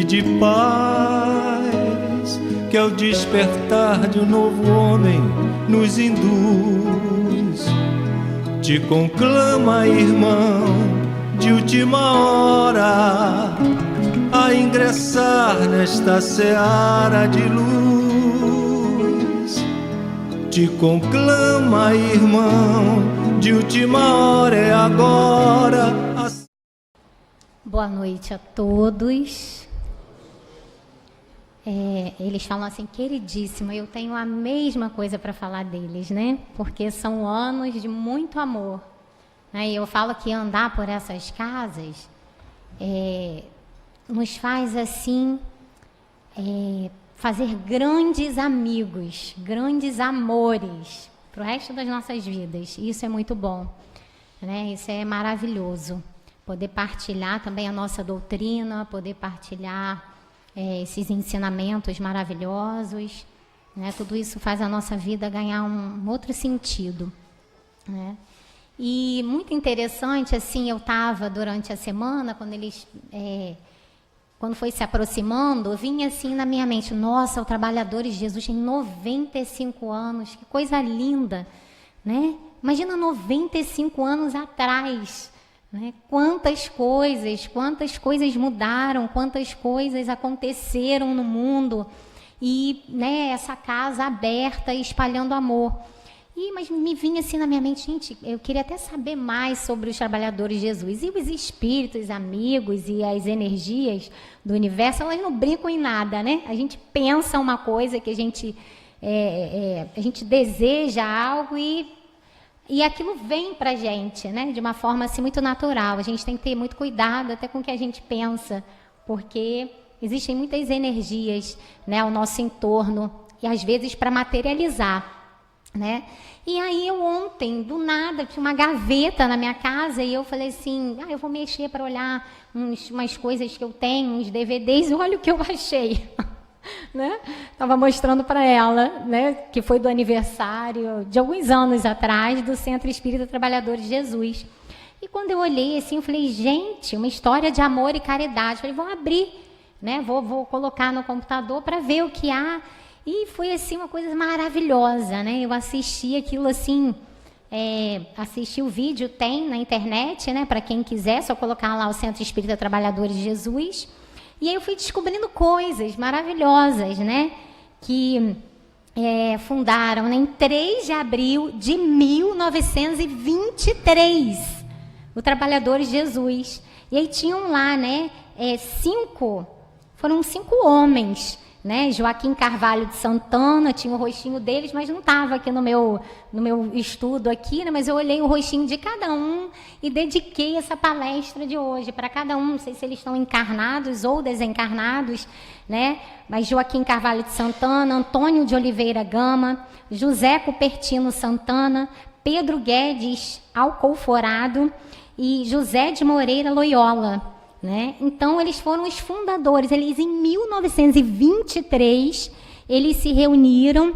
e de paz, que ao despertar de um novo homem nos induz. Te conclama, irmão, de última hora, a ingressar nesta seara de luz. Te conclama, irmão, de última hora, é agora. Boa noite a todos. Eles falam assim, queridíssima, eu tenho a mesma coisa para falar deles, né? Porque são anos de muito amor. E eu falo que andar por essas casas nos faz assim, fazer grandes amigos, grandes amores para o resto das nossas vidas. Isso é muito bom, né? Isso é maravilhoso. Poder partilhar também a nossa doutrina, poder partilhar esses ensinamentos maravilhosos, né? Tudo isso faz a nossa vida ganhar um outro sentido, né? E muito interessante, assim, eu estava durante a semana, quando foi se aproximando, vinha assim na minha mente, nossa, o Trabalhadores de Jesus tem 95 anos, que coisa linda, né? Imagina 95 anos atrás, né? Quantas coisas mudaram, quantas coisas aconteceram no mundo, e, né, essa casa aberta, espalhando amor. Mas me vinha assim na minha mente, gente, eu queria até saber mais sobre os Trabalhadores de Jesus. E os espíritos, amigos e as energias do universo, elas não brincam em nada, né? A gente pensa uma coisa, que a gente deseja algo e aquilo vem para a gente, né? De uma forma assim, muito natural. A gente tem que ter muito cuidado até com o que a gente pensa, porque existem muitas energias, né, ao nosso entorno, e às vezes para materializar, né? E aí eu ontem, do nada, tinha uma gaveta na minha casa e eu falei assim, eu vou mexer para olhar umas coisas que eu tenho, uns DVDs, e olha o que eu achei. Né? Estava mostrando para ela, né, que foi do aniversário de alguns anos atrás do Centro Espírita Trabalhadores de Jesus. E quando eu olhei assim, eu falei, gente, uma história de amor e caridade. Eu falei, vou abrir, né, vou colocar no computador para ver o que há. E foi assim uma coisa maravilhosa, né? Eu assisti aquilo assim, assisti o vídeo, tem na internet, né? Para quem quiser, só colocar lá o Centro Espírita Trabalhadores de Jesus. E aí eu fui descobrindo coisas maravilhosas, né? Que fundaram, né, em 3 de abril de 1923, o Trabalhadores de Jesus. E aí tinham lá, né? Foram 5 homens, né? Joaquim Carvalho de Santana, tinha o rostinho deles, mas não estava aqui no meu estudo aqui, né? Mas eu olhei o rostinho de cada um e dediquei essa palestra de hoje para cada um. Não sei se eles estão encarnados ou desencarnados, né? Mas Joaquim Carvalho de Santana, Antônio de Oliveira Gama, José Cupertino Santana, Pedro Guedes Alcoforado e José de Moreira Loyola, né? Então, eles foram os fundadores. Eles, em 1923, eles se reuniram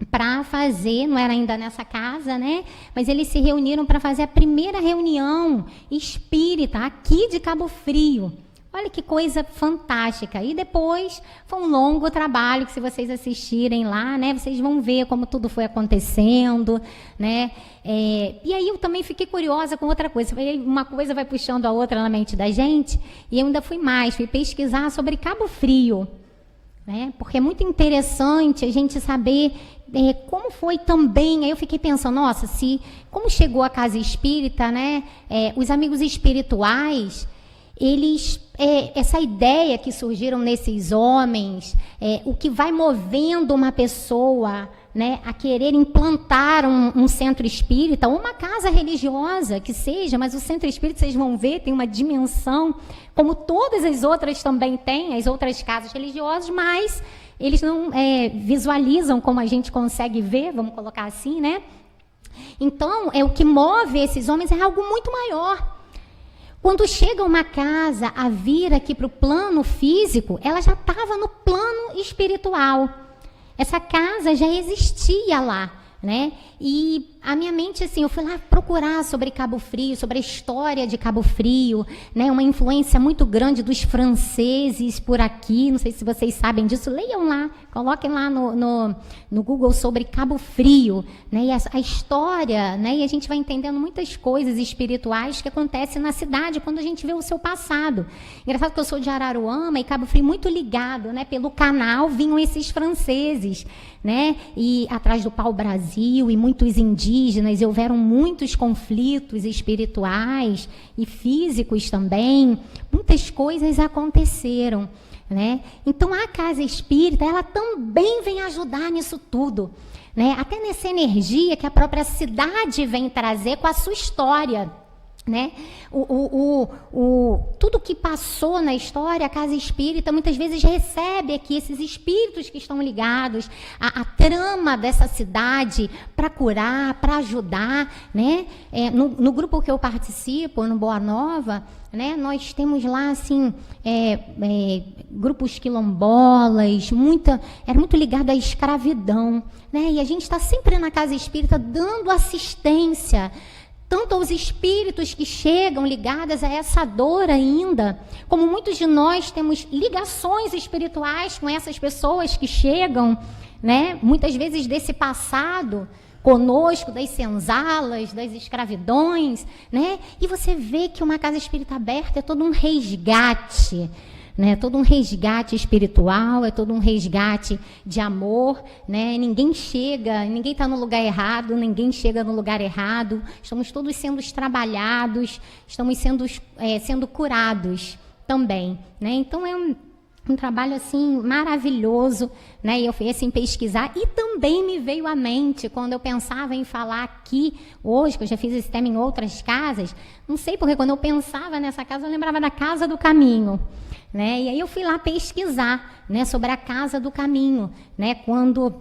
para fazer, não era ainda nessa casa, né? Mas eles se reuniram para fazer a primeira reunião espírita aqui de Cabo Frio. Olha que coisa fantástica. E depois foi um longo trabalho que, se vocês assistirem lá, né, vocês vão ver como tudo foi acontecendo, né? E aí eu também fiquei curiosa com outra coisa. Uma coisa vai puxando a outra na mente da gente, e eu ainda fui pesquisar sobre Cabo Frio, né? Porque é muito interessante a gente saber como foi também. Aí eu fiquei pensando, nossa, como chegou a casa espírita, né? Os amigos espirituais, eles, essa ideia que surgiram nesses homens, o que vai movendo uma pessoa, né, a querer implantar um centro espírita, ou uma casa religiosa que seja, mas o centro espírita, vocês vão ver, tem uma dimensão, como todas as outras também têm, as outras casas religiosas, mas eles não visualizam como a gente consegue ver, vamos colocar assim, né? Então, o que move esses homens é algo muito maior. Quando chega uma casa a vir aqui para o plano físico, ela já estava no plano espiritual. Essa casa já existia lá, né? E a minha mente, assim, eu fui lá procurar sobre Cabo Frio, sobre a história de Cabo Frio, né? Uma influência muito grande dos franceses por aqui, não sei se vocês sabem disso, leiam lá, coloquem lá no Google sobre Cabo Frio, né? E a história, né? E a gente vai entendendo muitas coisas espirituais que acontecem na cidade quando a gente vê o seu passado. Engraçado que eu sou de Araruama e Cabo Frio muito ligado, né? Pelo canal vinham esses franceses, né? E atrás do pau-brasil e muitos indígenas, houveram muitos conflitos espirituais e físicos também, muitas coisas aconteceram, né? Então a casa espírita, ela também vem ajudar nisso tudo, né? Até nessa energia que a própria cidade vem trazer com a sua história, né? Tudo que passou na história, a casa espírita muitas vezes recebe aqui esses espíritos que estão ligados à trama dessa cidade para curar, para ajudar, né? No grupo que eu participo, no Boa Nova, né, nós temos lá assim grupos quilombolas, era muito ligado à escravidão, né? E a gente está sempre na casa espírita dando assistência tanto aos espíritos que chegam ligados a essa dor ainda, como muitos de nós temos ligações espirituais com essas pessoas que chegam, né, muitas vezes desse passado conosco, das senzalas, das escravidões, né? E você vê que uma casa espírita aberta é todo um resgate, né? Todo um resgate espiritual, é todo um resgate de amor, né? Ninguém está no lugar errado, ninguém chega no lugar errado, estamos todos sendo trabalhados, estamos sendo curados também, né? Então é um trabalho assim maravilhoso, né? E eu fui assim pesquisar e também me veio à mente quando eu pensava em falar aqui hoje, que eu já fiz esse tema em outras casas, não sei porque quando eu pensava nessa casa eu lembrava da Casa do Caminho, né? E aí eu fui lá pesquisar, né, sobre a Casa do Caminho, né? Quando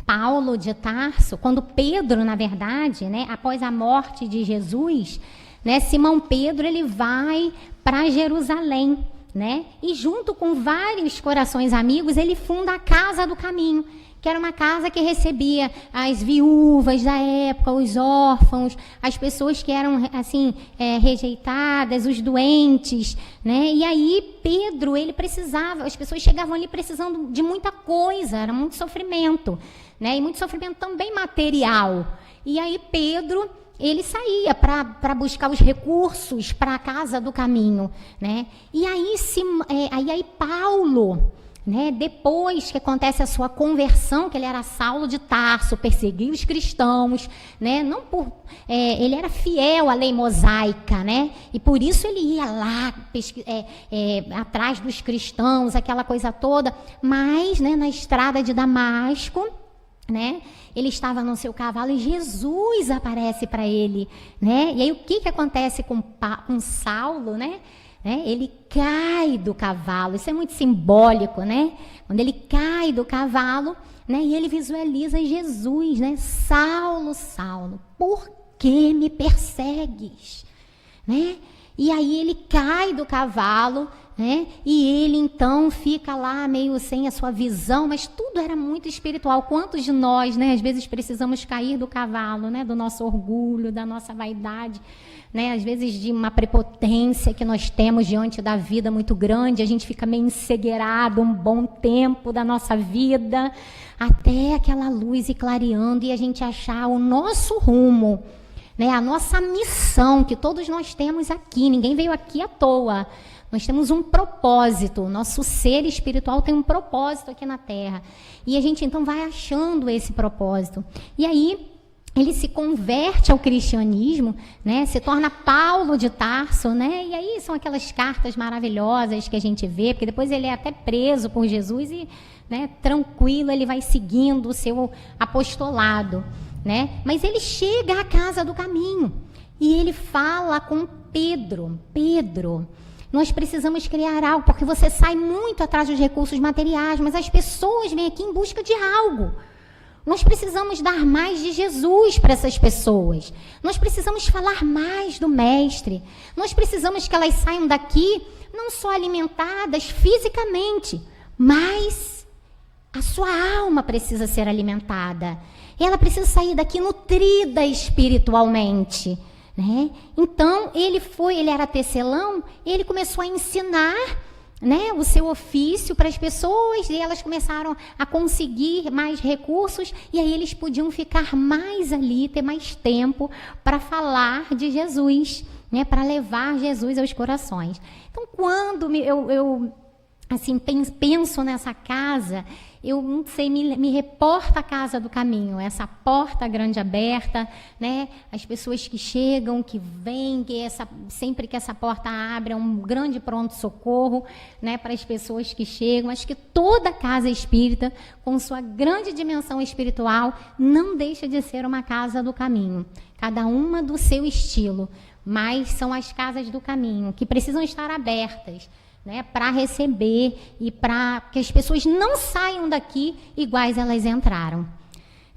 Paulo de Tarso, quando Pedro, na verdade, né, após a morte de Jesus, né, Simão Pedro ele vai para Jerusalém, né? E junto com vários corações amigos, ele funda a Casa do Caminho, que era uma casa que recebia as viúvas da época, os órfãos, as pessoas que eram assim rejeitadas, os doentes, né? E aí Pedro, ele precisava, as pessoas chegavam ali precisando de muita coisa, era muito sofrimento, né? E muito sofrimento também material. E aí Pedro, ele saía para buscar os recursos para a Casa do Caminho, né? E aí Paulo, né, depois que acontece a sua conversão, que ele era Saulo de Tarso, perseguia os cristãos, né? Ele era fiel à lei mosaica, né? E por isso ele ia lá atrás dos cristãos, aquela coisa toda. Mas, né, na estrada de Damasco, né, ele estava no seu cavalo e Jesus aparece para ele, né? E aí o que acontece com Saulo, né? Ele cai do cavalo, isso é muito simbólico, né? Quando ele cai do cavalo, né, e ele visualiza Jesus, né? Saulo, Saulo, por que me persegues? Né? E aí ele cai do cavalo, né? E ele então fica lá meio sem a sua visão, mas tudo era muito espiritual. Quantos de nós, né, às vezes precisamos cair do cavalo, né, do nosso orgulho, da nossa vaidade, né, às vezes de uma prepotência que nós temos diante da vida muito grande, a gente fica meio encegueirado um bom tempo da nossa vida, até aquela luz ir clareando e a gente achar o nosso rumo, né, a nossa missão que todos nós temos aqui. Ninguém veio aqui à toa. Nós temos um propósito, o nosso ser espiritual tem um propósito aqui na Terra. E a gente então vai achando esse propósito. E aí ele se converte ao cristianismo, né? Se torna Paulo de Tarso, né? E aí são aquelas cartas maravilhosas que a gente vê, porque depois ele é até preso por Jesus e, né, tranquilo, ele vai seguindo o seu apostolado, né? Mas ele chega à Casa do Caminho e ele fala com Pedro: Pedro, nós precisamos criar algo, porque você sai muito atrás dos recursos materiais, mas as pessoas vêm aqui em busca de algo. Nós precisamos dar mais de Jesus para essas pessoas. Nós precisamos falar mais do Mestre. Nós precisamos que elas saiam daqui não só alimentadas fisicamente, mas a sua alma precisa ser alimentada. Ela precisa sair daqui nutrida espiritualmente, né? Então, ele era tecelão, ele começou a ensinar, né, o seu ofício para as pessoas, e elas começaram a conseguir mais recursos, e aí eles podiam ficar mais ali, ter mais tempo para falar de Jesus, né, para levar Jesus aos corações. Então, quando eu assim, penso nessa casa, eu não sei, me reporta a casa do caminho, essa porta grande aberta, né? As pessoas que chegam, que vêm, sempre que essa porta abre, é um grande pronto-socorro, né, para as pessoas que chegam. Acho que toda casa espírita, com sua grande dimensão espiritual, não deixa de ser uma casa do caminho, cada uma do seu estilo, mas são as casas do caminho, que precisam estar abertas, né, para receber e para que as pessoas não saiam daqui iguais elas entraram,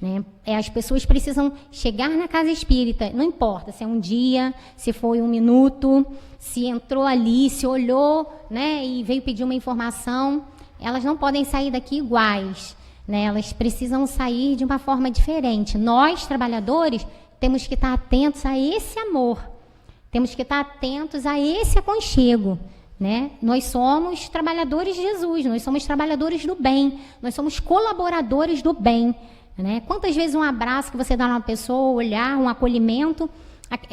né? As pessoas precisam chegar na casa espírita, não importa se é um dia, se foi 1 minuto, se entrou ali, se olhou, né, e veio pedir uma informação, elas não podem sair daqui iguais, né? Elas precisam sair de uma forma diferente. Nós, trabalhadores, temos que estar atentos a esse amor, temos que estar atentos a esse aconchego, né? Nós somos trabalhadores de Jesus, nós somos trabalhadores do bem, nós somos colaboradores do bem, né? Quantas vezes um abraço que você dá numa pessoa, olhar, um acolhimento,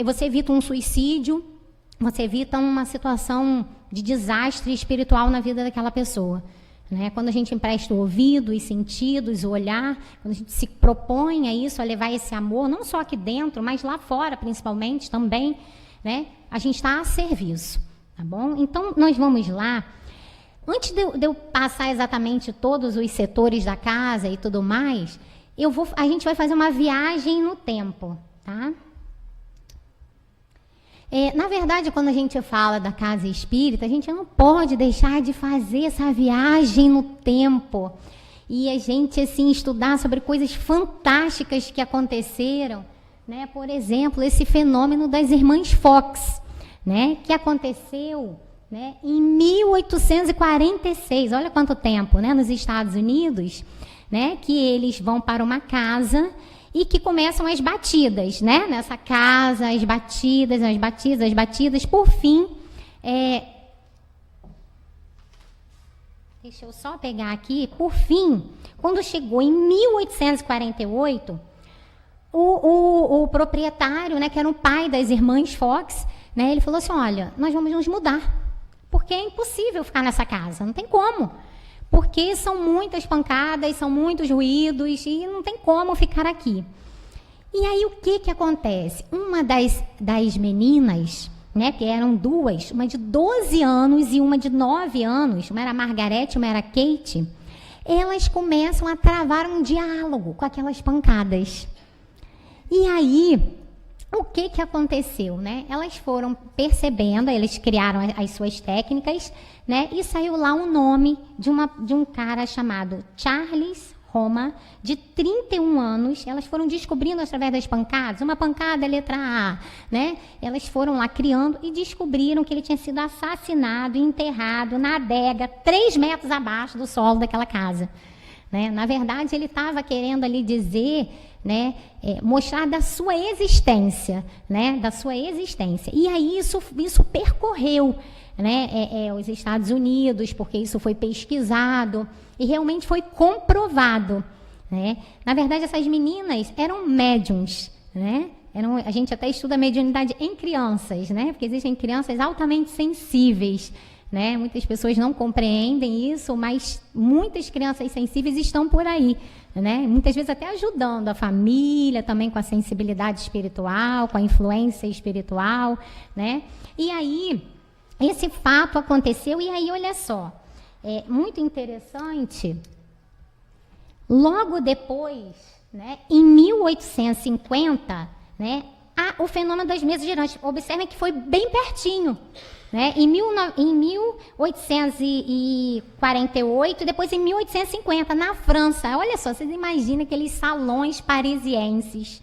você evita um suicídio, você evita uma situação de desastre espiritual na vida daquela pessoa, né? Quando a gente empresta o ouvido, os sentidos, o olhar, quando a gente se propõe a isso, a levar esse amor, não só aqui dentro, mas lá fora principalmente também, né? A gente está a serviço. Tá bom? Então, nós vamos lá. Antes de eu passar exatamente todos os setores da casa e tudo mais, a gente vai fazer uma viagem no tempo, tá? Na verdade, quando a gente fala da casa espírita, a gente não pode deixar de fazer essa viagem no tempo e a gente, assim, estudar sobre coisas fantásticas que aconteceram, né? Por exemplo, esse fenômeno das irmãs Fox, né, que aconteceu, né, em 1846, olha quanto tempo, né, nos Estados Unidos, né, que eles vão para uma casa e que começam as batidas, né, nessa casa, as batidas, por fim, deixa eu só pegar aqui, por fim, quando chegou em 1848, o proprietário, né, que era o pai das irmãs Fox, né, ele falou assim, olha, nós vamos nos mudar, porque é impossível ficar nessa casa, não tem como, porque são muitas pancadas, são muitos ruídos, e não tem como ficar aqui. E aí o que acontece? Uma das meninas, né, que eram duas, uma de 12 anos e uma de 9 anos, uma era a Margarete, uma era a Kate, elas começam a travar um diálogo com aquelas pancadas. E aí, o que aconteceu, né? Elas foram percebendo, eles criaram as suas técnicas, né? E saiu lá um nome de um cara chamado Charles Roma, de 31 anos. Elas foram descobrindo através das pancadas, uma pancada, letra A, né? Elas foram lá criando e descobriram que ele tinha sido assassinado e enterrado na adega, 3 metros abaixo do solo daquela casa, né? Na verdade, ele estava querendo ali dizer, né, mostrar da sua existência, né, da sua existência. E aí isso percorreu, né, os Estados Unidos, porque isso foi pesquisado e realmente foi comprovado, né? Na verdade, essas meninas eram médiums, né? A gente até estuda mediunidade em crianças, né? Porque existem crianças altamente sensíveis, né? Muitas pessoas não compreendem isso, mas muitas crianças sensíveis estão por aí, né? Muitas vezes até ajudando a família também com a sensibilidade espiritual, com a influência espiritual, né? E aí, esse fato aconteceu, e aí, olha só, é muito interessante, logo depois, né, em 1850, né, o fenômeno das mesas girantes, observem que foi bem pertinho, né, em 1848 e depois em 1850, na França. Olha só, vocês imaginam aqueles salões parisienses,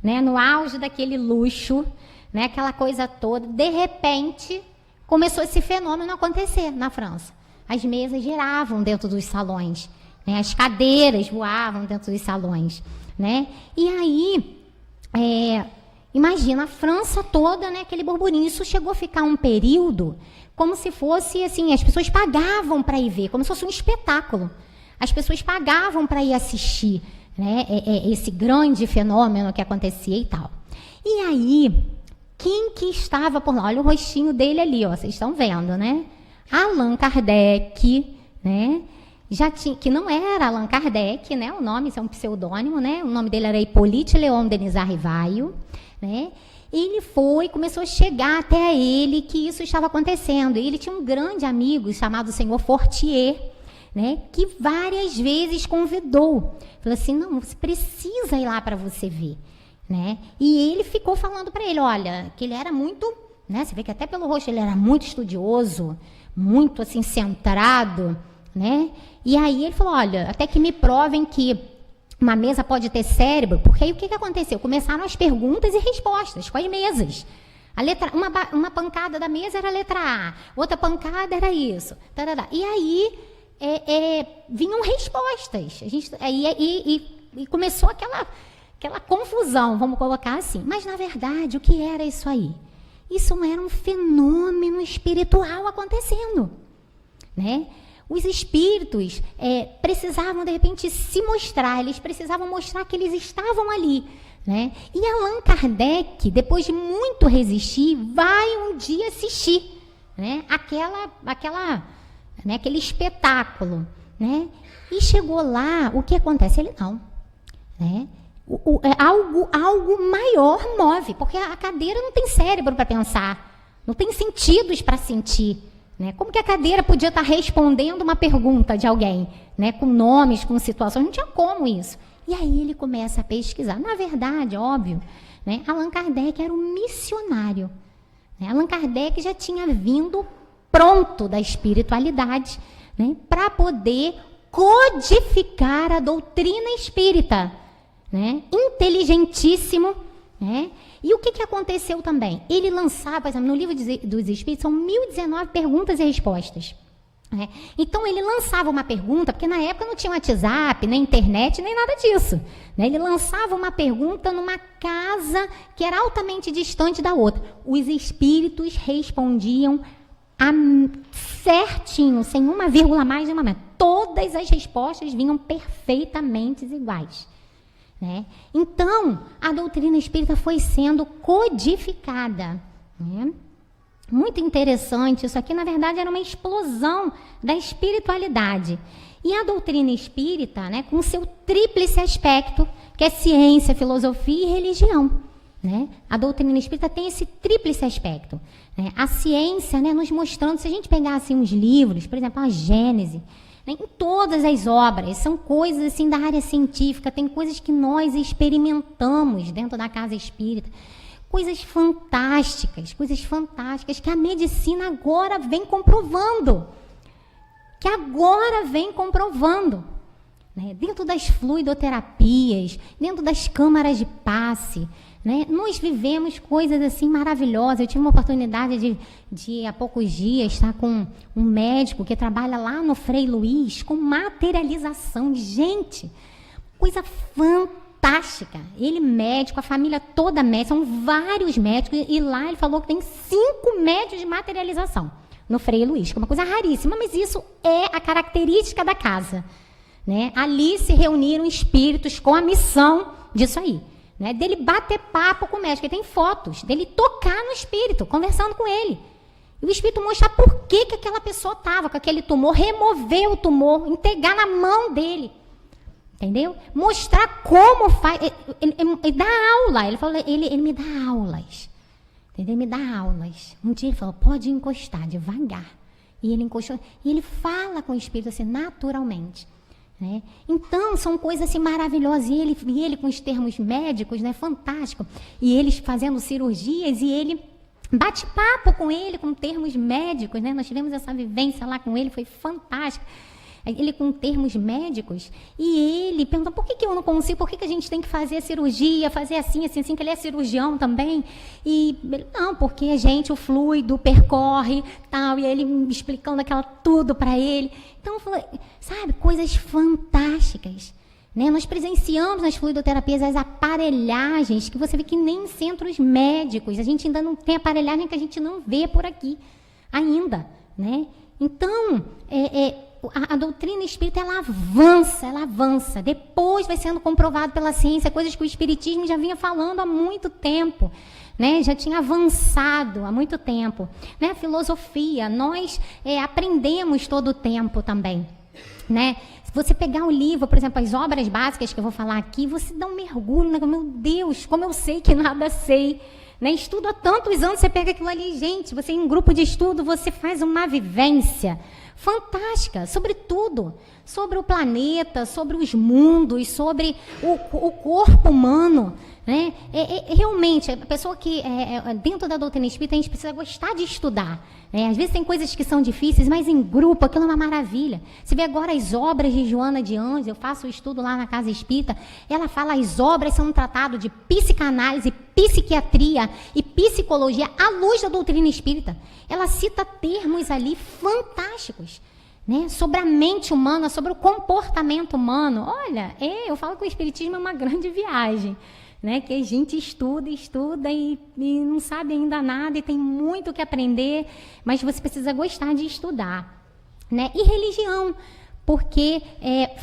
né, no auge daquele luxo, né, aquela coisa toda, de repente começou esse fenômeno a acontecer na França. As mesas giravam dentro dos salões, né, as cadeiras voavam dentro dos salões. né? E aí, imagina a França toda, né, aquele burburinho. Isso chegou a ficar um período como se fosse assim, as pessoas pagavam para ir ver, como se fosse um espetáculo. As pessoas pagavam para ir assistir, né, esse grande fenômeno que acontecia e tal. E aí, quem que estava por lá? Olha o rostinho dele ali, ó, vocês estão vendo, né? Allan Kardec, né? Que não era Allan Kardec, né? O nome, isso é um pseudônimo, né? O nome dele era Hippolyte Léon Denis Rivaio, né? Ele começou a chegar até ele que isso estava acontecendo. Ele tinha um grande amigo chamado Senhor Fortier, né? Que várias vezes convidou. Falou assim, não, você precisa ir lá para você ver, né? E ele ficou falando para ele, olha, que ele era muito, né? Você vê que até pelo rosto ele era muito estudioso, muito assim centrado, né? E aí ele falou, olha, até que me provem que uma mesa pode ter cérebro, porque aí o que aconteceu? Começaram as perguntas e respostas com as mesas. Uma pancada da mesa era a letra A, outra pancada era isso. Tarará. E aí vinham respostas. E começou aquela confusão, vamos colocar assim. Mas, na verdade, o que era isso aí? Isso não era um fenômeno espiritual acontecendo, né? Os espíritos precisavam, de repente, se mostrar, eles precisavam mostrar que eles estavam ali, né? E Allan Kardec, depois de muito resistir, vai um dia assistir, né? Aquele espetáculo, né? E chegou lá, o que acontece? Ele não, né? Algo maior move, porque a cadeira não tem cérebro para pensar, não tem sentidos para sentir, né? Como que a cadeira podia estar respondendo uma pergunta de alguém, né? Com nomes, com situações, não tinha como isso. E aí ele começa a pesquisar. Na verdade, óbvio, né? Allan Kardec era um missionário, né? Allan Kardec já tinha vindo pronto da espiritualidade, né? Para poder codificar a doutrina espírita, né? Inteligentíssimo, né? E o que aconteceu também? Ele lançava, por exemplo, no livro dos Espíritos, são 1019 perguntas e respostas, né? Então, ele lançava uma pergunta, porque na época não tinha WhatsApp, nem internet, nem nada disso, né? Ele lançava uma pergunta numa casa que era altamente distante da outra. Os espíritos respondiam certinho, sem uma vírgula a mais de uma menos. Todas as respostas vinham perfeitamente iguais, né? Então, a doutrina espírita foi sendo codificada, né? Muito interessante, isso aqui na verdade era uma explosão da espiritualidade. E a doutrina espírita, né, com seu tríplice aspecto, que é ciência, filosofia e religião, né? A doutrina espírita tem esse tríplice aspecto, né? A ciência, né, nos mostrando, se a gente pegar assim, uns livros, por exemplo, a Gênese, né, em todas as obras, são coisas assim da área científica, tem coisas que nós experimentamos dentro da casa espírita, coisas fantásticas que a medicina agora vem comprovando, né? Dentro das fluidoterapias, dentro das câmaras de passe, né? Nós vivemos coisas assim maravilhosas. Eu tive uma oportunidade de há poucos dias estar com um médico que trabalha lá no Frei Luiz com materialização. Gente, coisa fantástica. Ele médico, a família toda médica, são vários médicos, e lá ele falou que tem 5 médios de materialização no Frei Luiz, que é uma coisa raríssima, mas isso é a característica da casa, né? Ali se reuniram espíritos com a missão disso aí, né? Dele bater papo com o médico. Ele tem fotos dele tocar no espírito, conversando com ele, e o espírito mostrar por que aquela pessoa estava com aquele tumor, remover o tumor, entregar na mão dele, entendeu? Mostrar como faz. Ele dá aula. Ele falou, ele me dá aulas, entendeu? Ele me dá aulas. Um dia ele falou, pode encostar devagar, e ele encostou, e ele fala com o espírito assim naturalmente, né? Então, são coisas assim maravilhosas. E ele com os termos médicos, né, fantástico. E eles fazendo cirurgias, e ele bate papo com ele com termos médicos, né? Nós tivemos essa vivência lá com ele, foi fantástico. Ele com termos médicos, e ele pergunta, por que eu não consigo, por que a gente tem que fazer a cirurgia, fazer assim, assim, assim, que ele é cirurgião também, e ele, não, porque o fluido percorre, tal, e ele me explicando tudo para ele. Então, sabe, coisas fantásticas, né? Nós presenciamos nas fluidoterapias as aparelhagens que você vê que nem em centros médicos. A gente ainda não tem aparelhagem que a gente não vê por aqui ainda, né? Então, a doutrina espírita, ela avança. Depois vai sendo comprovado pela ciência, coisas que o espiritismo já vinha falando há muito tempo, né? Já tinha avançado há muito tempo, né? A filosofia, nós aprendemos todo o tempo também, né? Se você pegar o livro, por exemplo, as obras básicas que eu vou falar aqui, você dá um mergulho, né? Meu Deus, como eu sei que nada sei, né? Estudo há tantos anos, você pega aquilo ali, gente, você em um grupo de estudo, você faz uma vivência fantástica sobre tudo, sobre o planeta, sobre os mundos, sobre o corpo humano, né? Realmente, a pessoa que dentro da doutrina espírita, a gente precisa gostar de estudar, né? Às vezes tem coisas que são difíceis, mas em grupo aquilo é uma maravilha. Você vê agora as obras de Joana de Anjos, eu faço o estudo lá na Casa Espírita, ela fala, as obras são um tratado de psicanálise, psiquiatria e psicologia à luz da doutrina espírita. Ela cita termos ali fantásticos, né? Sobre a mente humana, sobre o comportamento humano. Olha, eu falo que o espiritismo é uma grande viagem, né? Que a gente estuda e não sabe ainda nada e tem muito que aprender, mas você precisa gostar de estudar, né? E religião, porque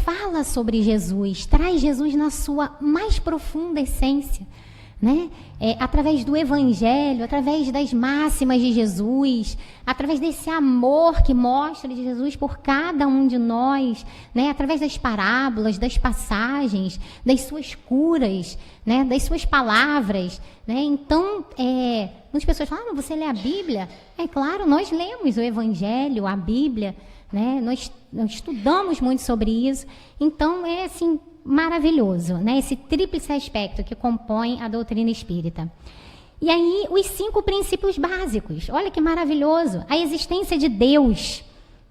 fala sobre Jesus, traz Jesus na sua mais profunda essência, né? Através do Evangelho, através das máximas de Jesus, através desse amor que mostra de Jesus por cada um de nós, né? Através das parábolas, das passagens, das suas curas, né? Das suas palavras, né? Então, muitas pessoas falam, você lê a Bíblia? É claro, nós lemos o Evangelho, a Bíblia, né? Nós estudamos muito sobre isso. Então, assim, maravilhoso, né? Esse tríplice aspecto que compõe a doutrina espírita. E aí, os 5 princípios básicos. Olha que maravilhoso. A existência de Deus,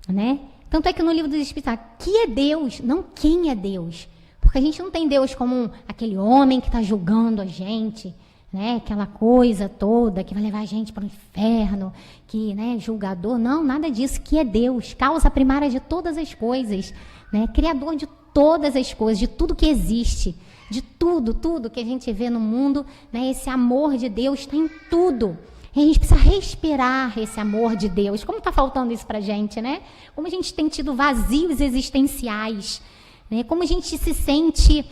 né? Tanto é que no livro dos Espíritos, que é Deus? Não quem é Deus. Porque a gente não tem Deus como aquele homem que está julgando a gente, né? Aquela coisa toda que vai levar a gente para o inferno, que, né, julgador. Não, nada disso. Que é Deus, causa primária de todas as coisas, né? Criador de todas as coisas, de tudo que existe, de tudo que a gente vê no mundo, né? Esse amor de Deus está em tudo. E a gente precisa respirar esse amor de Deus. Como está faltando isso para a gente, né? Como a gente tem tido vazios existenciais, né? Como a gente se sente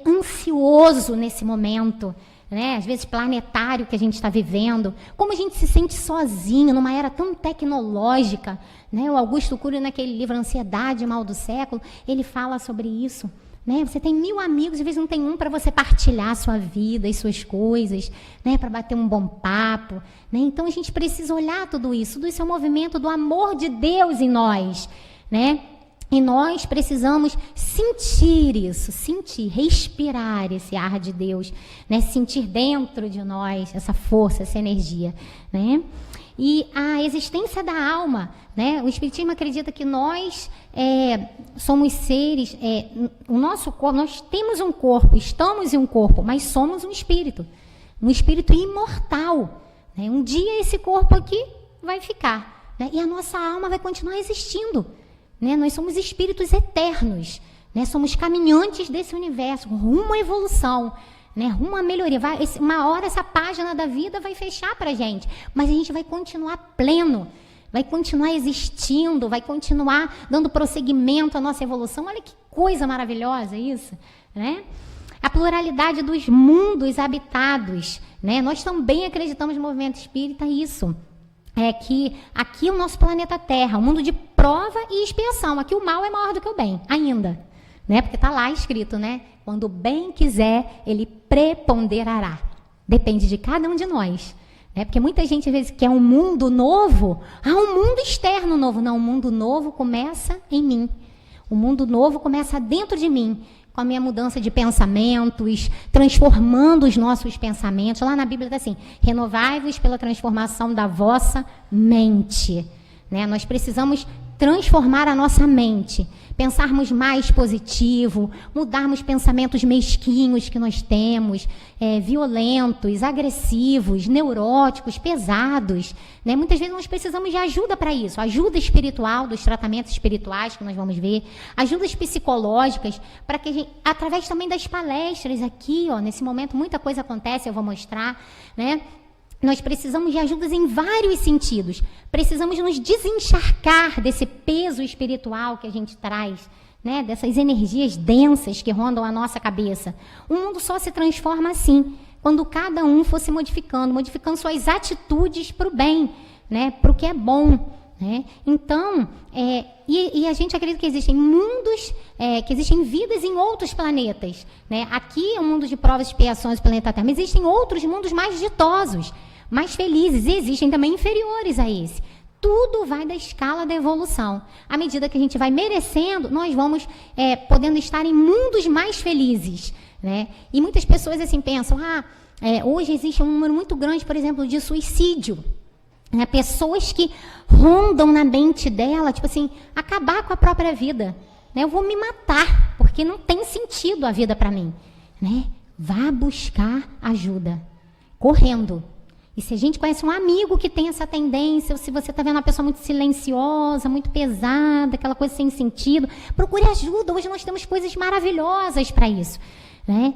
ansioso nesse momento, né? Às vezes planetário que a gente está vivendo. Como a gente se sente sozinho numa era tão tecnológica, né? O Augusto Cury, naquele livro Ansiedade e Mal do Século, ele fala sobre isso, né? Você tem 1000 amigos, às vezes não tem um para você partilhar a sua vida e suas coisas, né? Para bater um bom papo, né? Então a gente precisa olhar tudo isso. Tudo isso é um movimento do amor de Deus em nós, né? E nós precisamos sentir isso, respirar esse ar de Deus, né? Sentir dentro de nós essa força, essa energia, né? E a existência da alma, né? O Espiritismo acredita que nós somos seres, o nosso corpo, nós temos um corpo, estamos em um corpo, mas somos um espírito imortal, né? Um dia esse corpo aqui vai ficar, né? E a nossa alma vai continuar existindo, né? Nós somos espíritos eternos, né? Somos caminhantes desse universo, rumo à evolução, né? Rumo à melhoria. Uma hora essa página da vida vai fechar para a gente, mas a gente vai continuar pleno, vai continuar existindo, vai continuar dando prosseguimento à nossa evolução. Olha que coisa maravilhosa isso, né? A pluralidade dos mundos habitados, né? Nós também acreditamos no movimento espírita isso. É que aqui é o nosso planeta Terra, um mundo de prova e expiação. Aqui o mal é maior do que o bem, ainda, né? Porque está lá escrito, né? Quando o bem quiser, ele preponderará. Depende de cada um de nós, né? Porque muita gente às vezes quer um mundo novo, um mundo externo novo. Não, o mundo novo começa em mim. O mundo novo começa dentro de mim, com a minha mudança de pensamentos, transformando os nossos pensamentos. Lá na Bíblia está assim, renovai-vos pela transformação da vossa mente, né? Nós precisamos transformar a nossa mente, pensarmos mais positivo, mudarmos pensamentos mesquinhos que nós temos, violentos, agressivos, neuróticos, pesados, né? Muitas vezes nós precisamos de ajuda para isso, ajuda espiritual, dos tratamentos espirituais que nós vamos ver, ajudas psicológicas, para que a gente, através também das palestras aqui, ó, nesse momento muita coisa acontece, eu vou mostrar, né? Nós precisamos de ajudas em vários sentidos. Precisamos nos desencharcar desse peso espiritual que a gente traz, né? Dessas energias densas que rondam a nossa cabeça. O mundo só se transforma assim, quando cada um for se modificando suas atitudes para o bem, né? Para o que é bom, né? Então, e a gente acredita que existem mundos, que existem vidas em outros planetas, né? Aqui é um mundo de provas e expiações do planeta Terra, mas existem outros mundos mais ditosos, mais felizes, e existem também inferiores a esse. Tudo vai da escala da evolução. À medida que a gente vai merecendo, nós vamos podendo estar em mundos mais felizes, né? E muitas pessoas assim pensam, hoje existe um número muito grande, por exemplo, de suicídio, né? Pessoas que rondam na mente dela, tipo assim, acabar com a própria vida, né? Eu vou me matar, porque não tem sentido a vida para mim, né? Vá buscar ajuda, correndo. E se a gente conhece um amigo que tem essa tendência, ou se você está vendo uma pessoa muito silenciosa, muito pesada, aquela coisa sem sentido, procure ajuda. Hoje nós temos coisas maravilhosas para isso, né?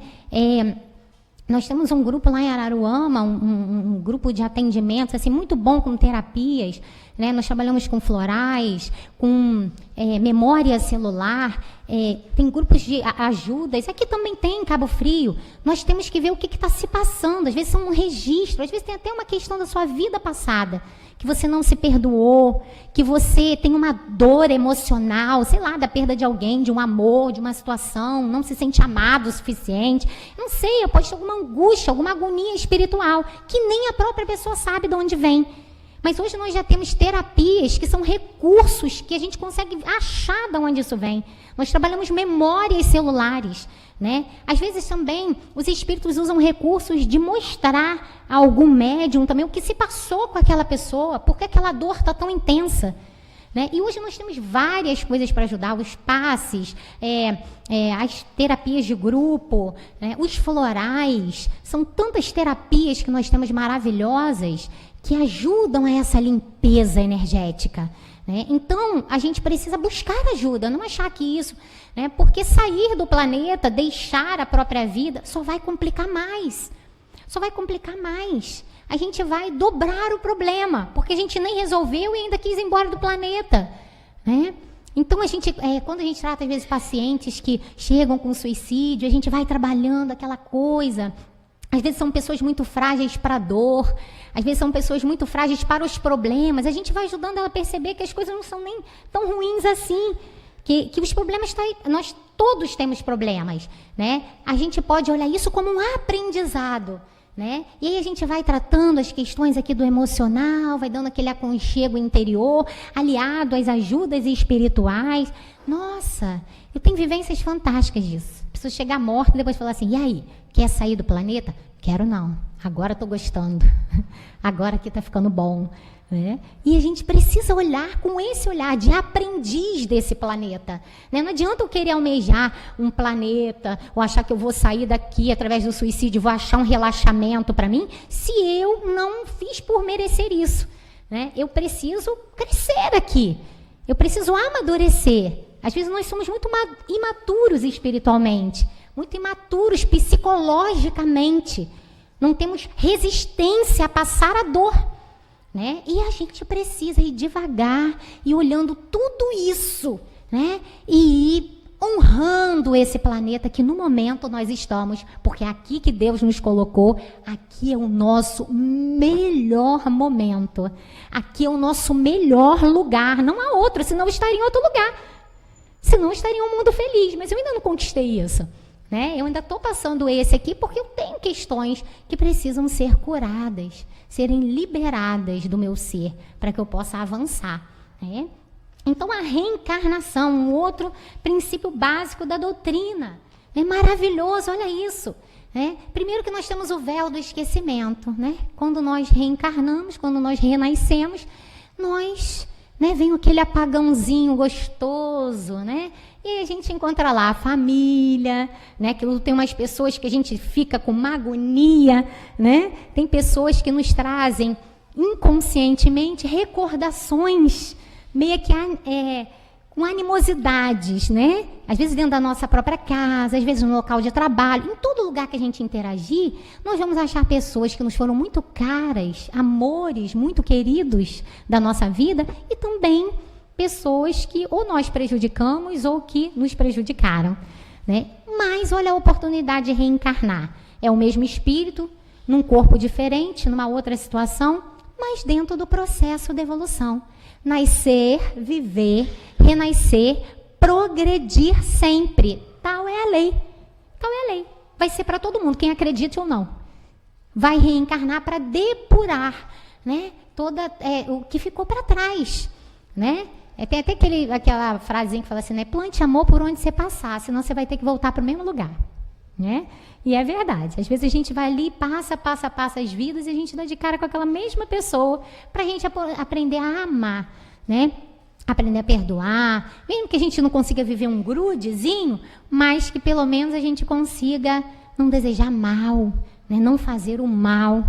Nós temos um grupo lá em Araruama, um grupo de atendimentos assim, muito bom, com terapias, né? Nós trabalhamos com florais, com memória celular, tem grupos de ajudas. Aqui também tem em Cabo Frio. Nós temos que ver o que está se passando. Às vezes são um registro, às vezes tem até uma questão da sua vida passada, que você não se perdoou, que você tem uma dor emocional, sei lá, da perda de alguém, de um amor, de uma situação, não se sente amado o suficiente. Não sei, pode ter alguma angústia, alguma agonia espiritual, que nem a própria pessoa sabe de onde vem. Mas hoje nós já temos terapias que são recursos que a gente consegue achar de onde isso vem. Nós trabalhamos memórias celulares, né? Às vezes também os espíritos usam recursos de mostrar a algum médium também o que se passou com aquela pessoa, por que aquela dor está tão intensa, né? E hoje nós temos várias coisas para ajudar, os passes, as terapias de grupo, né? Os florais, são tantas terapias que nós temos maravilhosas que ajudam a essa limpeza energética, né? Então, a gente precisa buscar ajuda, não achar que isso, né? Porque sair do planeta, deixar a própria vida, só vai complicar mais. Só vai complicar mais. A gente vai dobrar o problema, porque a gente nem resolveu e ainda quis ir embora do planeta, né? Então, quando a gente trata, às vezes, pacientes que chegam com suicídio, a gente vai trabalhando aquela coisa. Às vezes são pessoas muito frágeis para a dor, às vezes são pessoas muito frágeis para os problemas. A gente vai ajudando ela a perceber que as coisas não são nem tão ruins assim, que os problemas estão aí. Nós todos temos problemas, né? A gente pode olhar isso como um aprendizado, né? E aí a gente vai tratando as questões aqui do emocional, vai dando aquele aconchego interior, aliado às ajudas espirituais. Nossa, eu tenho vivências fantásticas disso. Preciso chegar morta e depois falar assim, e aí, quer sair do planeta? Quero não, agora estou gostando, agora aqui está ficando bom, né? E a gente precisa olhar com esse olhar de aprendiz desse planeta, né? Não adianta eu querer almejar um planeta, ou achar que eu vou sair daqui através do suicídio, vou achar um relaxamento para mim, se eu não fiz por merecer isso, né? Eu preciso crescer aqui, eu preciso amadurecer. Às vezes nós somos muito imaturos espiritualmente, muito imaturos psicologicamente, não temos resistência a passar a dor, né? E a gente precisa ir devagar e olhando tudo isso, né? E ir honrando esse planeta que no momento nós estamos, porque é aqui que Deus nos colocou, aqui é o nosso melhor momento, aqui é o nosso melhor lugar, não há outro, senão eu estaria em outro lugar. Senão estaria em um mundo feliz, mas eu ainda não conquistei isso, né? Eu ainda estou passando esse aqui porque eu tenho questões que precisam ser curadas, serem liberadas do meu ser, para que eu possa avançar, né? Então, a reencarnação, um outro princípio básico da doutrina, é maravilhoso, olha isso, né? Primeiro que nós temos o véu do esquecimento, né? Quando nós reencarnamos, quando nós renascemos, nós né? Vem aquele apagãozinho gostoso, né? E a gente encontra lá a família, né? Que tem umas pessoas que a gente fica com uma agonia, né? Tem pessoas que nos trazem inconscientemente recordações meio que com animosidades, né? Às vezes dentro da nossa própria casa, às vezes no local de trabalho, em todo lugar que a gente interagir, nós vamos achar pessoas que nos foram muito caras, amores muito queridos da nossa vida, e também pessoas que ou nós prejudicamos ou que nos prejudicaram, né? Mas olha a oportunidade de reencarnar. É o mesmo espírito, num corpo diferente, numa outra situação, mas dentro do processo de evolução. Nascer, viver, renascer, progredir sempre. Tal é a lei. Tal é a lei. Vai ser para todo mundo, quem acredite ou não. Vai reencarnar para depurar, né, o que ficou para trás, né? Tem até aquela frasinha que fala assim, né? Plante amor por onde você passar, senão você vai ter que voltar para o mesmo lugar, né? E é verdade. Às vezes a gente vai ali, passa as vidas e a gente dá de cara com aquela mesma pessoa para a gente aprender a amar, né? Aprender a perdoar, mesmo que a gente não consiga viver um grudezinho, mas que pelo menos a gente consiga não desejar mal, né? Não fazer o mal,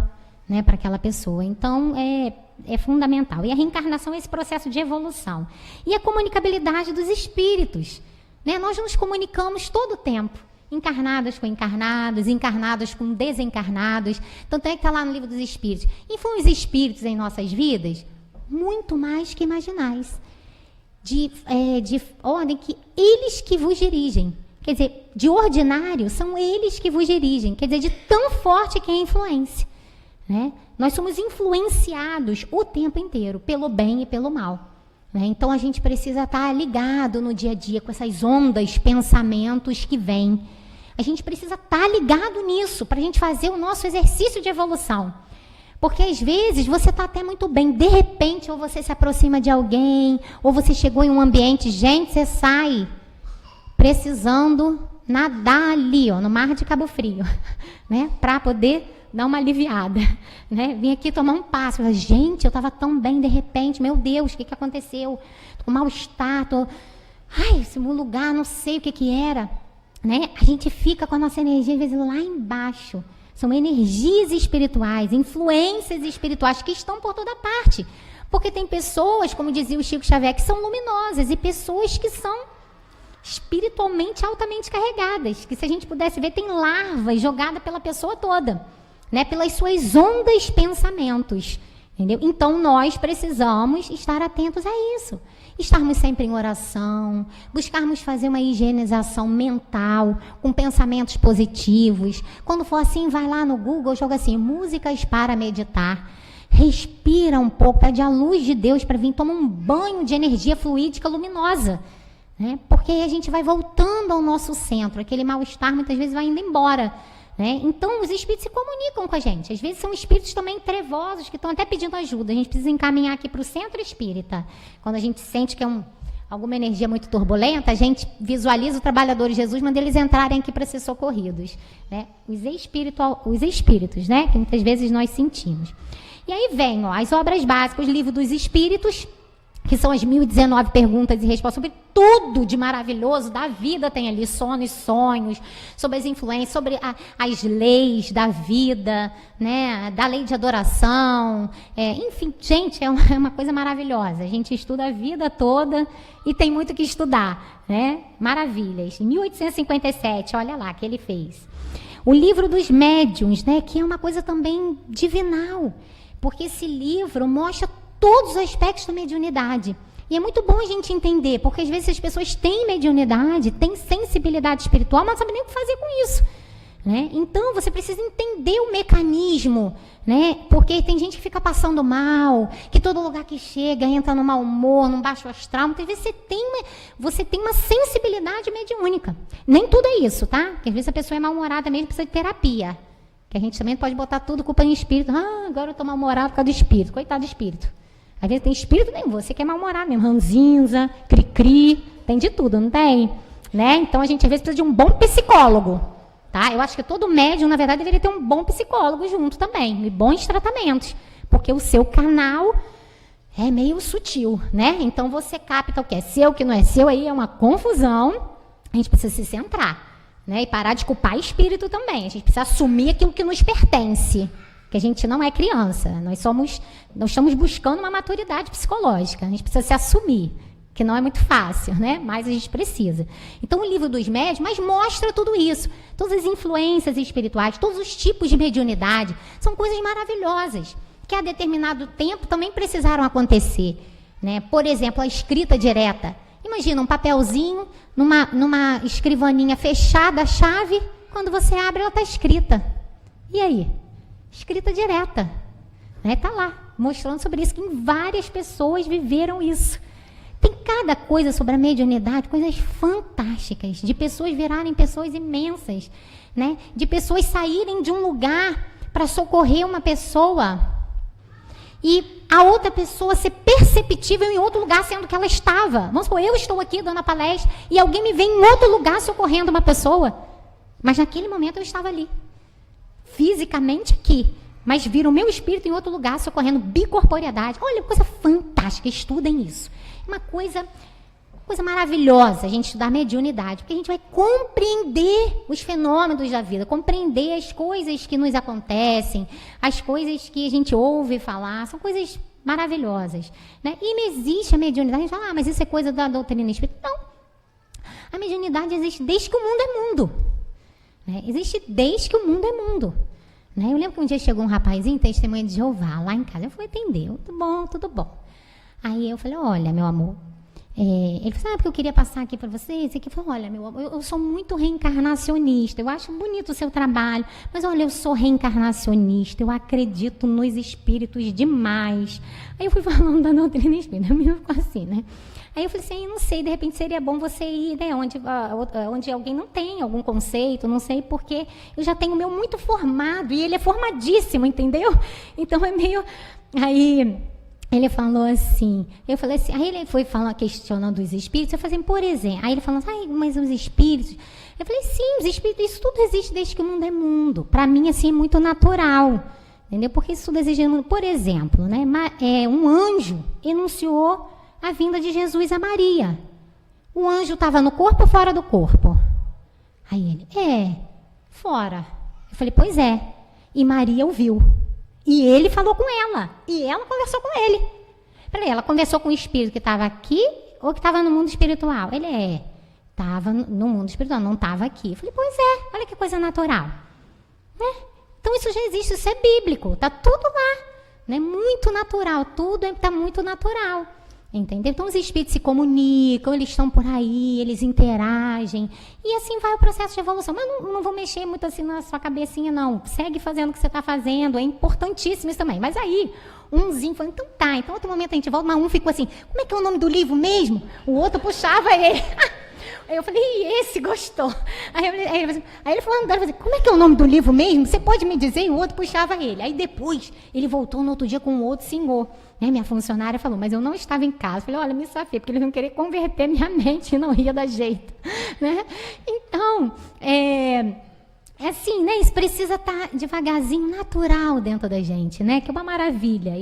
né, para aquela pessoa. Então, é fundamental. E a reencarnação é esse processo de evolução. E a comunicabilidade dos espíritos, né? Nós nos comunicamos todo o tempo. Encarnadas com encarnados, encarnados com desencarnados. Tanto é que está lá no livro dos Espíritos. Influem os espíritos em nossas vidas? Muito mais que imaginais. De ordem que eles que vos dirigem. Quer dizer, de ordinário, são eles que vos dirigem. Quer dizer, de tão forte que é a influência, né? Nós somos influenciados o tempo inteiro, pelo bem e pelo mal, né? Então, a gente precisa estar ligado no dia a dia com essas ondas, pensamentos que vêm. A gente precisa estar ligado nisso para a gente fazer o nosso exercício de evolução. Porque, às vezes, você está até muito bem. De repente, ou você se aproxima de alguém, ou você chegou em um ambiente. Gente, você sai precisando nadar ali, ó, no mar de Cabo Frio, né? Para poder dar uma aliviada, né? Vim aqui tomar um passo. Falei, gente, eu estava tão bem, de repente, meu Deus, o que aconteceu? Tô com mal-estar, esse lugar, não sei o que era, né? A gente fica com a nossa energia, às vezes, lá embaixo. São energias espirituais, influências espirituais que estão por toda parte. Porque tem pessoas, como dizia o Chico Xavier, que são luminosas, e pessoas que são espiritualmente altamente carregadas, que se a gente pudesse ver, tem larvas jogadas pela pessoa toda, né? Pelas suas ondas pensamentos, entendeu? Então, nós precisamos estar atentos a isso. Estarmos sempre em oração, buscarmos fazer uma higienização mental, com pensamentos positivos. Quando for assim, vai lá no Google, joga assim, músicas para meditar. Respira um pouco, pede a luz de Deus para vir, toma um banho de energia fluídica luminosa, né? Porque aí a gente vai voltando ao nosso centro, aquele mal-estar muitas vezes vai indo embora, né? Então, os espíritos se comunicam com a gente. Às vezes são espíritos também trevosos, que estão até pedindo ajuda. A gente precisa encaminhar aqui para o centro espírita. Quando a gente sente que é alguma energia muito turbulenta, a gente visualiza o trabalhador de Jesus, manda eles entrarem aqui para ser socorridos, né? Os espíritos, né? Que muitas vezes nós sentimos. E aí vem, ó, as obras básicas, o livro dos espíritos, que são as 1019 perguntas e respostas sobre tudo de maravilhoso da vida, tem ali sono e sonhos, sobre as influências, sobre as leis da vida, né, da lei de adoração, enfim, gente, é uma coisa maravilhosa. A gente estuda a vida toda e tem muito que estudar, né? Maravilhas. Em 1857, olha lá, que ele fez. O livro dos médiuns, né, que é uma coisa também divinal, porque esse livro mostra todos os aspectos da mediunidade. E é muito bom a gente entender, porque às vezes as pessoas têm mediunidade, têm sensibilidade espiritual, mas não sabem nem o que fazer com isso, né? Então, você precisa entender o mecanismo, né? Porque tem gente que fica passando mal, que todo lugar que chega entra no mau humor, num baixo astral. Muitas vezes você tem uma sensibilidade mediúnica. Nem tudo é isso, tá? Porque às vezes a pessoa é mal-humorada mesmo, precisa de terapia. Que a gente também pode botar tudo culpa em espírito. Agora eu estou mal-humorado por causa do espírito. Coitado do espírito. Às vezes tem espírito nem você que é mal-humorado mesmo. Ranzinza, cri-cri, tem de tudo, não tem? Né? Então a gente às vezes precisa de um bom psicólogo. Tá? Eu acho que todo médium, na verdade, deveria ter um bom psicólogo junto também. E bons tratamentos. Porque o seu canal é meio sutil, né? Então você capta o que é seu, o que não é seu, aí é uma confusão. A gente precisa se centrar, né? E parar de culpar espírito também. A gente precisa assumir aquilo que nos pertence, que a gente não é criança. Nós estamos buscando uma maturidade psicológica. A gente precisa se assumir, que não é muito fácil, né? Mas a gente precisa. Então, o livro dos médiuns, mas mostra tudo isso. Todas as influências espirituais, todos os tipos de mediunidade, são coisas maravilhosas, que a determinado tempo também precisaram acontecer, né? Por exemplo, a escrita direta. Imagina um papelzinho, numa escrivaninha fechada, a chave, quando você abre, ela está escrita. E aí? Escrita direta. Está lá, mostrando sobre isso, que várias pessoas viveram isso. Tem cada coisa sobre a mediunidade, coisas fantásticas, de pessoas virarem pessoas imensas, né? De pessoas saírem de um lugar para socorrer uma pessoa e a outra pessoa ser perceptível em outro lugar, sendo que ela estava. Vamos supor, eu estou aqui dando a palestra e alguém me vê em outro lugar socorrendo uma pessoa, mas naquele momento eu estava ali, fisicamente aqui, mas vira o meu espírito em outro lugar socorrendo bicorporeidade. Olha, coisa fantástica, estudem isso. Uma coisa maravilhosa a gente estudar mediunidade, porque a gente vai compreender os fenômenos da vida, compreender as coisas que nos acontecem, as coisas que a gente ouve falar, são coisas maravilhosas, né? E não existe a mediunidade, a gente fala, mas isso é coisa da doutrina espírita. Não. A mediunidade existe desde que o mundo é mundo, né? Existe desde que o mundo é mundo. Né? Eu lembro que um dia chegou um rapazinho, testemunha de Jeová, lá em casa. Eu fui atender, tudo bom. Aí eu falei, olha, meu amor, ele falou, porque eu queria passar aqui para vocês. Eu falei, olha, meu amor, eu sou muito reencarnacionista, eu acho bonito o seu trabalho, mas olha, eu sou reencarnacionista, eu acredito nos espíritos demais. Aí eu fui falando da doutrina espírita, me ficou assim, né? Aí eu falei assim, não sei, de repente seria bom você ir, né, onde alguém não tem algum conceito, não sei, porque eu já tenho o meu muito formado, e ele é formadíssimo, entendeu? Então é meio... Aí ele falou assim, eu falei assim, aí ele foi questionando os espíritos, eu falei assim, por exemplo, aí ele falou assim, mas os espíritos... Eu falei, sim, os espíritos, isso tudo existe desde que o mundo é mundo. Para mim, assim, é muito natural, entendeu? Porque isso tudo existe no mundo. Por exemplo, né, um anjo enunciou a vinda de Jesus a Maria. O anjo estava no corpo ou fora do corpo? Aí ele, fora. Eu falei, pois é. E Maria ouviu. E ele falou com ela. E ela conversou com ele. Peraí, ela conversou com o espírito que estava aqui ou que estava no mundo espiritual? Ele estava no mundo espiritual, não estava aqui. Eu falei, pois é, olha que coisa natural. Né? Então isso já existe, isso é bíblico. Está tudo lá. Né? Muito natural, tudo está muito natural. Entendeu? Então os espíritos se comunicam, eles estão por aí, eles interagem, e assim vai o processo de evolução. Mas não vou mexer muito assim na sua cabecinha, não. Segue fazendo o que você está fazendo, é importantíssimo isso também. Mas aí, umzinho falou, então tá, então outro momento a gente volta, mas um ficou assim, como é que é o nome do livro mesmo? O outro puxava ele. Aí eu falei, esse gostou. Aí ele falou, como é que é o nome do livro mesmo? Você pode me dizer? E o outro puxava ele. Aí depois, ele voltou no outro dia com um outro senhor. Né? Minha funcionária falou, mas eu não estava em casa. Eu falei, olha, me safei, porque eles vão querer converter minha mente e não ia dar jeito. Né? Então, assim, né? Isso precisa estar devagarzinho, natural dentro da gente, né? Que é uma maravilha.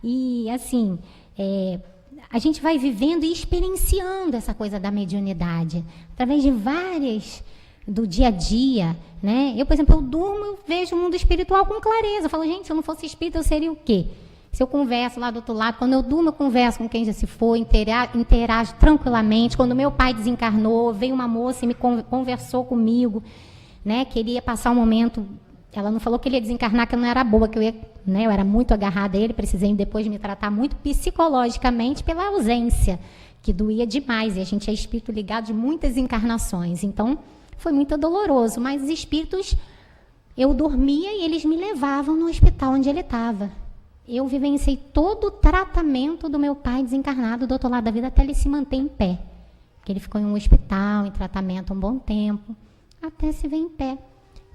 E assim, a gente vai vivendo e experienciando essa coisa da mediunidade, através de várias, do dia a dia, né? Eu, por exemplo, eu durmo, eu vejo o mundo espiritual com clareza. Eu falo, gente, se eu não fosse espírita, eu seria o quê? Se eu converso lá do outro lado, quando eu durmo, eu converso com quem já se foi, interajo tranquilamente. Quando meu pai desencarnou, veio uma moça e me conversou comigo, né? Queria passar um momento... Ela não falou que ele ia desencarnar, que eu não era boa, que eu era muito agarrada a ele, precisei depois me tratar muito psicologicamente pela ausência, que doía demais, e a gente é espírito ligado de muitas encarnações, então foi muito doloroso, mas os espíritos, eu dormia e eles me levavam no hospital onde ele estava. Eu vivenciei todo o tratamento do meu pai desencarnado do outro lado da vida, até ele se manter em pé, porque ele ficou em um hospital, em tratamento um bom tempo, até se ver em pé.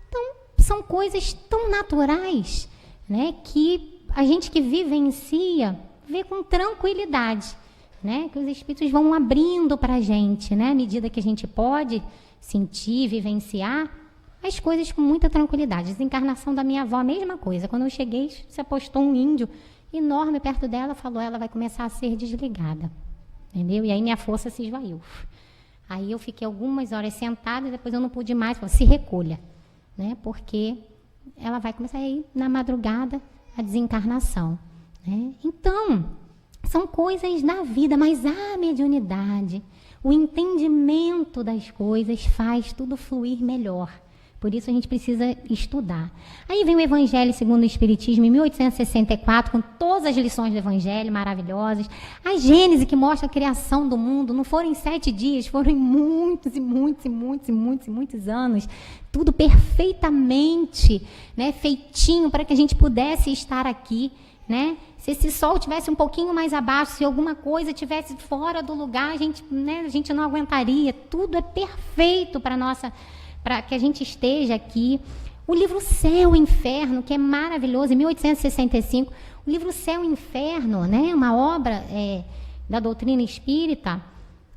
Então, são coisas tão naturais, né, que a gente que vivencia vê com tranquilidade, né, que os espíritos vão abrindo para a gente, né, à medida que a gente pode sentir, vivenciar as coisas com muita tranquilidade. Desencarnação da minha avó, a mesma coisa. Quando eu cheguei, se apostou um índio enorme perto dela, falou, ela vai começar a ser desligada. Entendeu? E aí minha força se esvaiu. Aí eu fiquei algumas horas sentada e depois eu não pude mais, falei, se recolha, né? Porque ela vai começar a ir na madrugada a desencarnação, né? Então, são coisas da vida, mas a mediunidade, o entendimento das coisas faz tudo fluir melhor. Por isso a gente precisa estudar. Aí vem o Evangelho segundo o Espiritismo, em 1864, com todas as lições do Evangelho maravilhosas. A Gênese, que mostra a criação do mundo, não foram em 7 dias, foram em muitos e muitos e muitos e muitos e muitos anos. Tudo perfeitamente, né, feitinho para que a gente pudesse estar aqui. Né? Se esse sol tivesse um pouquinho mais abaixo, se alguma coisa tivesse fora do lugar, a gente não aguentaria. Tudo é perfeito para que a gente esteja aqui. O livro Céu e Inferno, que é maravilhoso, em 1865, o livro Céu e Inferno, né, uma obra da doutrina espírita.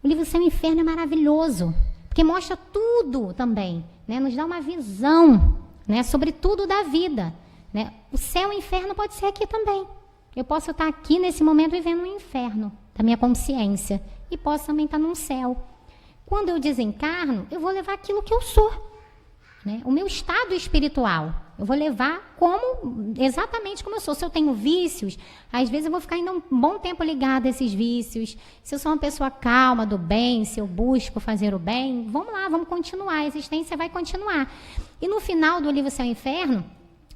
O livro Céu e Inferno é maravilhoso, porque mostra tudo também, né, nos dá uma visão, né, sobre tudo da vida. Né? O céu e o inferno pode ser aqui também. Eu posso estar aqui nesse momento vivendo um inferno da minha consciência e posso também estar num céu. Quando eu desencarno, eu vou levar aquilo que eu sou, né? O meu estado espiritual. Eu vou levar exatamente como eu sou. Se eu tenho vícios, às vezes eu vou ficar ainda um bom tempo ligada a esses vícios. Se eu sou uma pessoa calma, do bem, se eu busco fazer o bem, vamos lá, vamos continuar. A existência vai continuar. E no final do livro Céu e Inferno,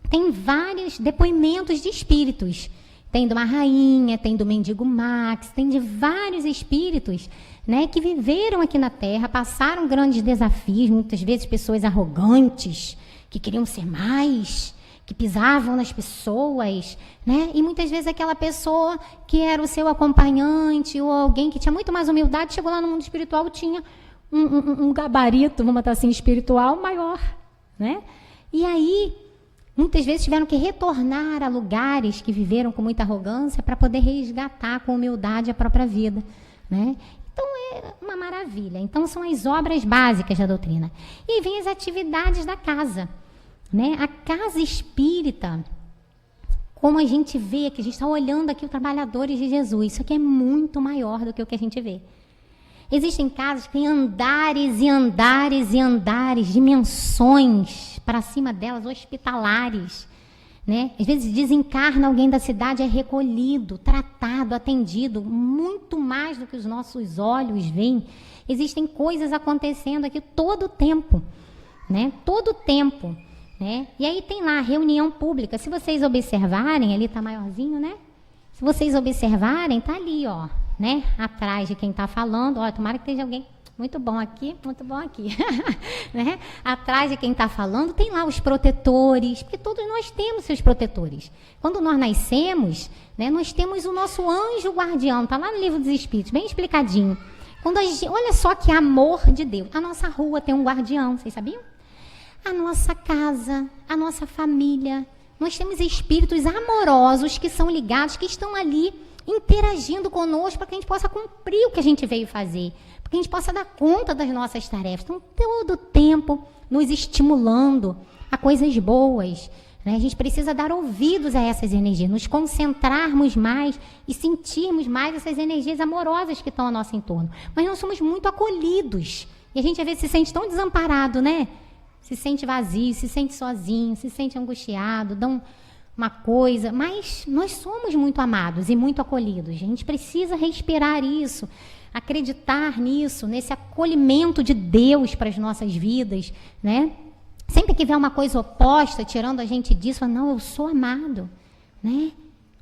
tem vários depoimentos de espíritos. Tem de uma rainha, tem do mendigo Max, tem de vários espíritos, né, que viveram aqui na Terra, passaram grandes desafios, muitas vezes pessoas arrogantes, que queriam ser mais, que pisavam nas pessoas, né? E muitas vezes aquela pessoa que era o seu acompanhante ou alguém que tinha muito mais humildade, chegou lá no mundo espiritual, tinha um gabarito, vamos botar assim, espiritual maior, né? E aí muitas vezes tiveram que retornar a lugares que viveram com muita arrogância para poder resgatar com humildade a própria vida, né? Então é uma maravilha. Então são as obras básicas da doutrina. E aí vem as atividades da casa, né? A casa espírita, como a gente vê, que a gente está olhando aqui os trabalhadores de Jesus, isso aqui é muito maior do que o que a gente vê. Existem casas que têm andares e andares e andares, dimensões para cima delas, hospitalares, né? Às vezes desencarna alguém da cidade, é recolhido, tratado, atendido, muito mais do que os nossos olhos veem. Existem coisas acontecendo aqui todo o tempo, né? Todo o tempo, né? E aí tem lá a reunião pública. Se vocês observarem, ali está maiorzinho, né? Se vocês observarem, está ali, ó, né? Atrás de quem está falando, ó, tomara que esteja alguém muito bom aqui, né? Atrás de quem está falando, tem lá os protetores, porque todos nós temos seus protetores. Quando nós nascemos, né, nós temos o nosso anjo guardião, está lá no Livro dos Espíritos, bem explicadinho. Olha só que amor de Deus. A nossa rua tem um guardião, vocês sabiam? A nossa casa, a nossa família. Nós temos espíritos amorosos que são ligados, que estão ali interagindo conosco para que a gente possa cumprir o que a gente veio fazer, para que a gente possa dar conta das nossas tarefas. Então, todo o tempo nos estimulando a coisas boas, né? A gente precisa dar ouvidos a essas energias, nos concentrarmos mais e sentirmos mais essas energias amorosas que estão ao nosso entorno. Mas nós somos muito acolhidos e a gente às vezes se sente tão desamparado, né? Se sente vazio, se sente sozinho, se sente angustiado, dão uma coisa, mas nós somos muito amados e muito acolhidos. A gente precisa respirar isso, acreditar nisso, nesse acolhimento de Deus para as nossas vidas, né? Sempre que vier uma coisa oposta, tirando a gente disso, fala, não, eu sou amado, né?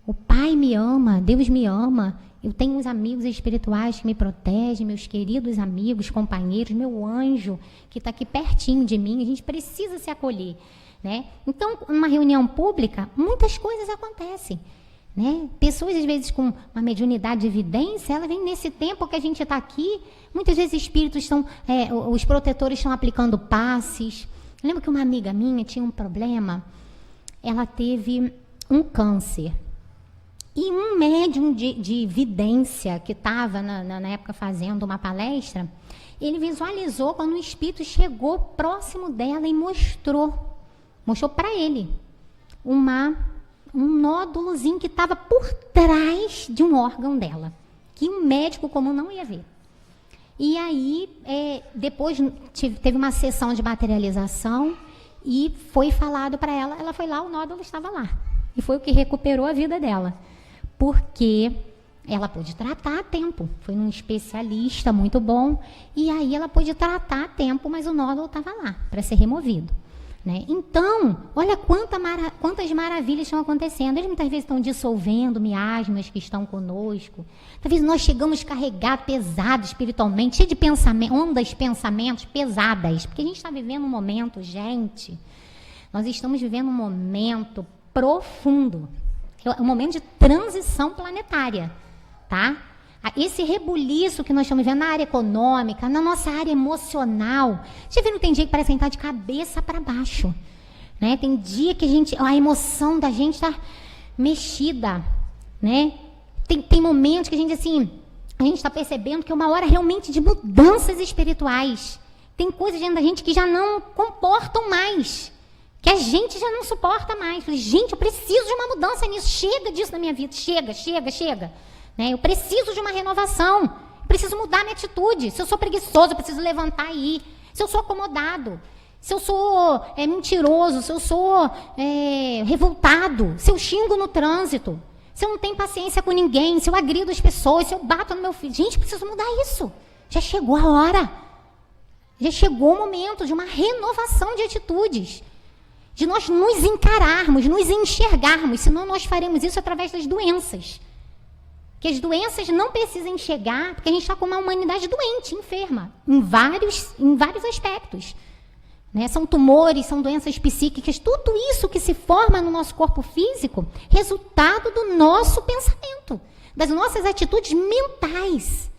O Pai me ama, Deus me ama, eu tenho uns amigos espirituais que me protegem, meus queridos amigos, companheiros, meu anjo que está aqui pertinho de mim, a gente precisa se acolher, né? Então, numa reunião pública, muitas coisas acontecem, né? Pessoas, às vezes, com uma mediunidade de evidência, ela vem nesse tempo que a gente está aqui, muitas vezes espíritos estão, os protetores estão aplicando passes. Eu lembro que uma amiga minha tinha um problema, ela teve um câncer. E um médium de vidência que estava na época fazendo uma palestra, ele visualizou quando o espírito chegou próximo dela e mostrou para ele um nódulozinho que estava por trás de um órgão dela, que um médico comum não ia ver. E aí, depois teve uma sessão de materialização e foi falado para ela, ela foi lá, o nódulo estava lá. E foi o que recuperou a vida dela. Porque ela pôde tratar a tempo. Foi num especialista muito bom. E aí ela pôde tratar a tempo, mas o nódulo estava lá, para ser removido. Né? Então, olha quantas maravilhas estão acontecendo. Eles muitas vezes estão dissolvendo miasmas que estão conosco. Talvez nós chegamos carregados, pesados espiritualmente, cheio de ondas de pensamentos pesadas. Porque a gente está vivendo um momento, gente, nós estamos vivendo um momento profundo. É um momento de transição planetária. Tá? Esse rebuliço que nós estamos vendo na área econômica, na nossa área emocional. Já viram, tem dia que parece que a gente está de cabeça para baixo. Né? Tem dia que a emoção da gente está mexida. Né? Tem momentos que a gente está percebendo que é uma hora realmente de mudanças espirituais. Tem coisas dentro da gente que já não comportam mais. Que a gente já não suporta mais. Gente, eu preciso de uma mudança nisso. Chega disso na minha vida. Chega. Né? Eu preciso de uma renovação, eu preciso mudar minha atitude. Se eu sou preguiçoso, eu preciso levantar e ir. Se eu sou acomodado, se eu sou mentiroso, se eu sou revoltado, se eu xingo no trânsito, se eu não tenho paciência com ninguém, se eu agrido as pessoas, se eu bato no meu filho. Gente, eu preciso mudar isso. Já chegou a hora. Já chegou o momento de uma renovação de atitudes. De nós nos encararmos, nos enxergarmos. Senão nós faremos isso através das doenças. Que as doenças não precisam chegar, porque a gente está com uma humanidade doente, enferma, em vários aspectos. Né? São tumores, são doenças psíquicas, tudo isso que se forma no nosso corpo físico, resultado do nosso pensamento, das nossas atitudes mentais,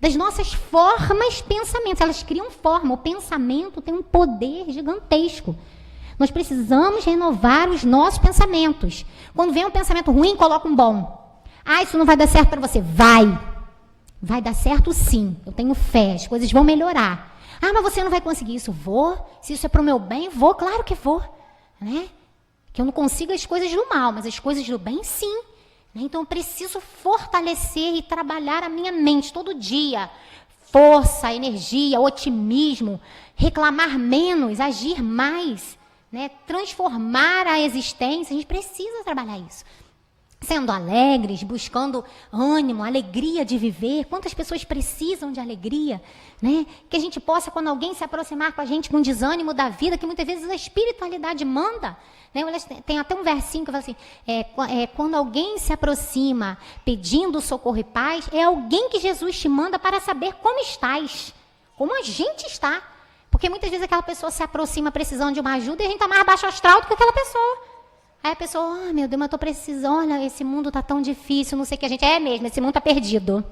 das nossas formas pensamentos. Elas criam forma, o pensamento tem um poder gigantesco. Nós precisamos renovar os nossos pensamentos. Quando vem um pensamento ruim, coloca um bom. Isso não vai dar certo para você. Vai dar certo sim. Eu tenho fé, as coisas vão melhorar. Mas você não vai conseguir isso. Vou. Se isso é para o meu bem, vou. Claro que vou. Né? Que eu não consigo as coisas do mal, mas as coisas do bem, sim. Né? Então, eu preciso fortalecer e trabalhar a minha mente todo dia. Força, energia, otimismo. Reclamar menos, agir mais. Né? Transformar a existência. A gente precisa trabalhar isso. Sendo alegres, buscando ânimo, alegria de viver. Quantas pessoas precisam de alegria, né? Que a gente possa, quando alguém se aproximar com a gente com desânimo da vida, que muitas vezes a espiritualidade manda. Né? Tem até um versinho que fala assim, quando alguém se aproxima pedindo socorro e paz, é alguém que Jesus te manda para saber como estás, como a gente está. Porque muitas vezes aquela pessoa se aproxima precisando de uma ajuda e a gente está mais baixo astral do que aquela pessoa. Aí a pessoa, meu Deus, mas eu estou precisando, olha, esse mundo está tão difícil, não sei o que a gente... mesmo, esse mundo está perdido.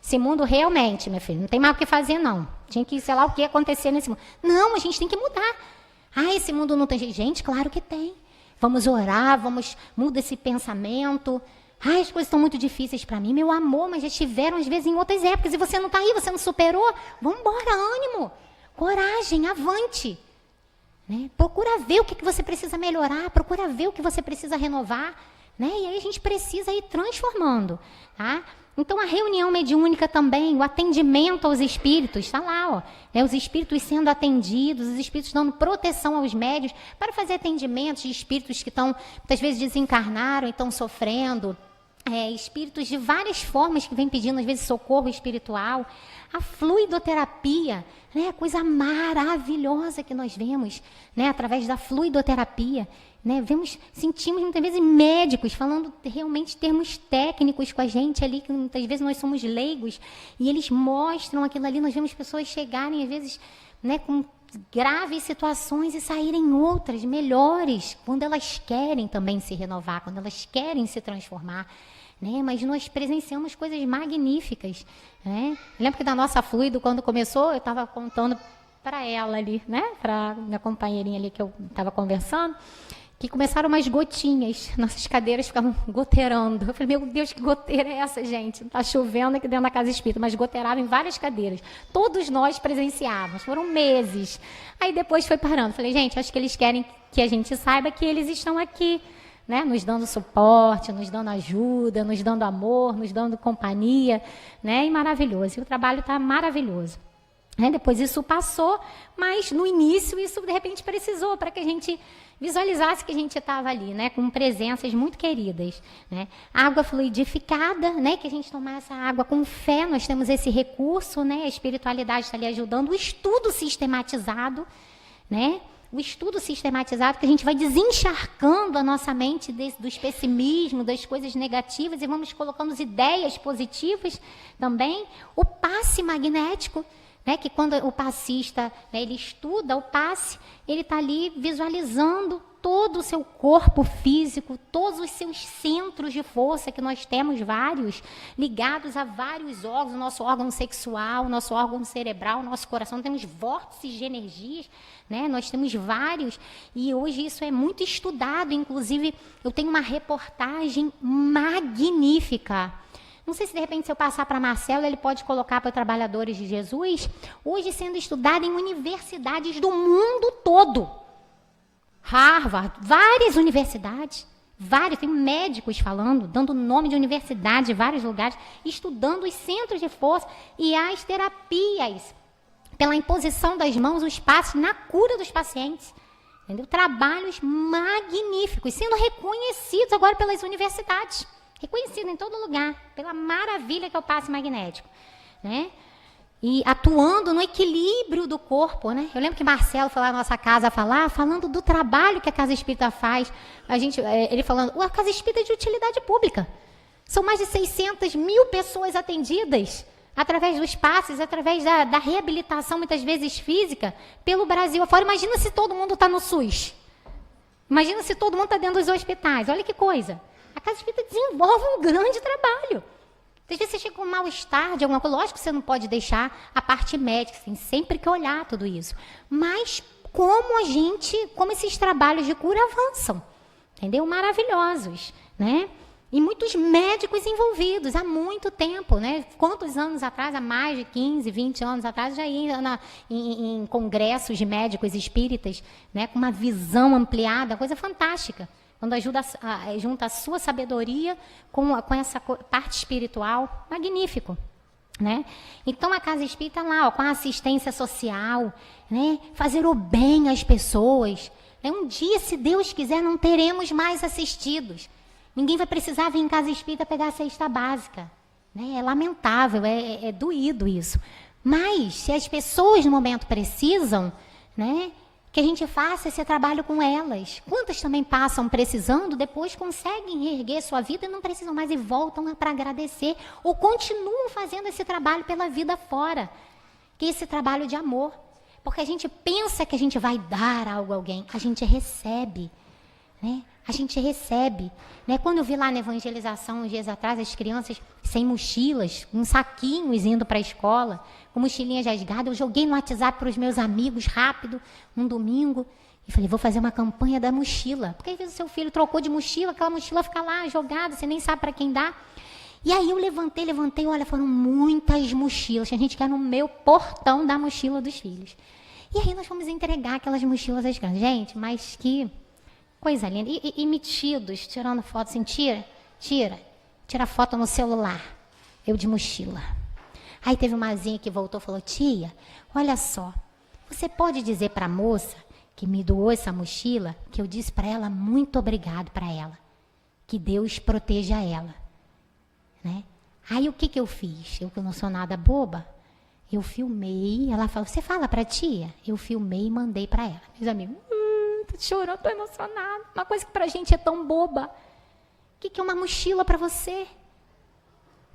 Esse mundo realmente, meu filho, não tem mais o que fazer, não. Tinha que, sei lá, o que acontecer nesse mundo. Não, a gente tem que mudar. Esse mundo não tem jeito. Gente, claro que tem. Vamos orar, muda esse pensamento. As coisas estão muito difíceis para mim, meu amor, mas já estiveram, às vezes, em outras épocas. E você não está aí, você não superou. Vamos embora, ânimo, coragem, avante. Né? Procura ver o que você precisa melhorar, procura ver o que você precisa renovar, né? E aí a gente precisa ir transformando. Tá? Então a reunião mediúnica também, o atendimento aos espíritos, está lá, né? Os espíritos sendo atendidos, os espíritos dando proteção aos médios para fazer atendimentos de espíritos que estão, muitas vezes desencarnaram e estão sofrendo, espíritos de várias formas que vêm pedindo, às vezes, socorro espiritual. A fluidoterapia, né, a coisa maravilhosa que nós vemos, né, através da fluidoterapia. Né, sentimos muitas vezes médicos falando realmente termos técnicos com a gente ali, que muitas vezes nós somos leigos, e eles mostram aquilo ali. Nós vemos pessoas chegarem, às vezes, né, com graves situações e saírem outras, melhores, quando elas querem também se renovar, quando elas querem se transformar. Né? Mas nós presenciamos coisas magníficas. Né? Eu lembro que da nossa Fluido, quando começou, eu estava contando para ela ali, né? Para minha companheirinha ali que eu estava conversando, que começaram umas gotinhas, nossas cadeiras ficavam goteirando. Eu falei, meu Deus, que goteira é essa, gente? Está chovendo aqui dentro da casa espírita, mas goteirava em várias cadeiras. Todos nós presenciávamos, foram meses. Aí depois foi parando. Falei, gente, acho que eles querem que a gente saiba que eles estão aqui, né, nos dando suporte, nos dando ajuda, nos dando amor, nos dando companhia, né, e maravilhoso. E o trabalho está maravilhoso. Depois isso passou, mas no início isso de repente precisou para que a gente visualizasse que a gente estava ali, né, com presenças muito queridas, né? Água fluidificada, né, que a gente tomasse essa água com fé, nós temos esse recurso, né, a espiritualidade está ali ajudando, o estudo sistematizado, né? O estudo sistematizado, que a gente vai desencharcando a nossa mente dos pessimismos, das coisas negativas e vamos colocando as ideias positivas também. O passe magnético, né, que quando o passista, né, ele estuda o passe, ele está ali visualizando todo o seu corpo físico, todos os seus centros de força, que nós temos vários, ligados a vários órgãos, o nosso órgão sexual, o nosso órgão cerebral, o nosso coração, temos vórtices de energias, né, nós temos vários, e hoje isso é muito estudado, inclusive eu tenho uma reportagem magnífica. Não sei se de repente se eu passar para Marcelo, ele pode colocar para Trabalhadores de Jesus, hoje sendo estudado em universidades do mundo todo. Harvard, várias universidades, tem médicos falando, dando nome de universidades de vários lugares, estudando os centros de força e as terapias, pela imposição das mãos, os passos na cura dos pacientes. Entendeu? Trabalhos magníficos, sendo reconhecidos agora pelas universidades. Reconhecido em todo lugar, pela maravilha que é o passe magnético, né? E atuando no equilíbrio do corpo, né? Eu lembro que Marcelo foi lá na nossa casa falando do trabalho que a Casa Espírita faz. Ele falando, a Casa Espírita é de utilidade pública. São mais de 600 mil pessoas atendidas através dos passes, através da reabilitação, muitas vezes física, pelo Brasil afora. Imagina se todo mundo está no SUS. Imagina se todo mundo está dentro dos hospitais. Olha que coisa. A Casa Espírita desenvolve um grande trabalho. Às vezes você chega com um mal-estar de alguma coisa, lógico que você não pode deixar a parte médica, você tem sempre que olhar tudo isso. Mas como esses trabalhos de cura avançam, entendeu? Maravilhosos, né? E muitos médicos envolvidos há muito tempo, né? Quantos anos atrás, há mais de 15, 20 anos atrás, já ia em congressos de médicos espíritas, né? Com uma visão ampliada, coisa fantástica. Quando junta a sua sabedoria com essa parte espiritual, magnífico, né? Então, a Casa Espírita lá, com a assistência social, né? Fazer o bem às pessoas. Um dia, se Deus quiser, não teremos mais assistidos. Ninguém vai precisar vir em Casa Espírita pegar a cesta básica, né? É lamentável, é doído isso. Mas, se as pessoas no momento precisam, né? Que a gente faça esse trabalho com elas. Quantas também passam precisando, depois conseguem erguer sua vida e não precisam mais e voltam para agradecer, ou continuam fazendo esse trabalho pela vida fora, que é esse trabalho de amor. Porque a gente pensa que a gente vai dar algo a alguém, a gente recebe, né? A gente recebe, né? Quando eu vi lá na evangelização, uns dias atrás, as crianças sem mochilas, com saquinhos indo para a escola, com mochilinhas rasgadas, eu joguei no WhatsApp para os meus amigos, rápido, um domingo, e falei, vou fazer uma campanha da mochila. Porque às vezes o seu filho trocou de mochila, aquela mochila fica lá jogada, você nem sabe para quem dá. E aí eu levantei, olha, foram muitas mochilas, tinha gente que era no meu portão da mochila dos filhos. E aí nós fomos entregar aquelas mochilas às crianças. Gente, mas que coisa linda. E metidos, tirando foto assim, tira foto no celular. Eu de mochila. Aí teve uma zinha que voltou e falou, tia, olha só, você pode dizer para a moça que me doou essa mochila, que eu disse para ela muito obrigado para ela. Que Deus proteja ela. Né? Aí o que eu fiz? Eu que não sou nada boba, eu filmei, ela falou, você fala para a tia? Eu filmei e mandei para ela. Meus amigos, tô chorando, tô emocionada. Uma coisa que pra gente é tão boba. O que é uma mochila para você?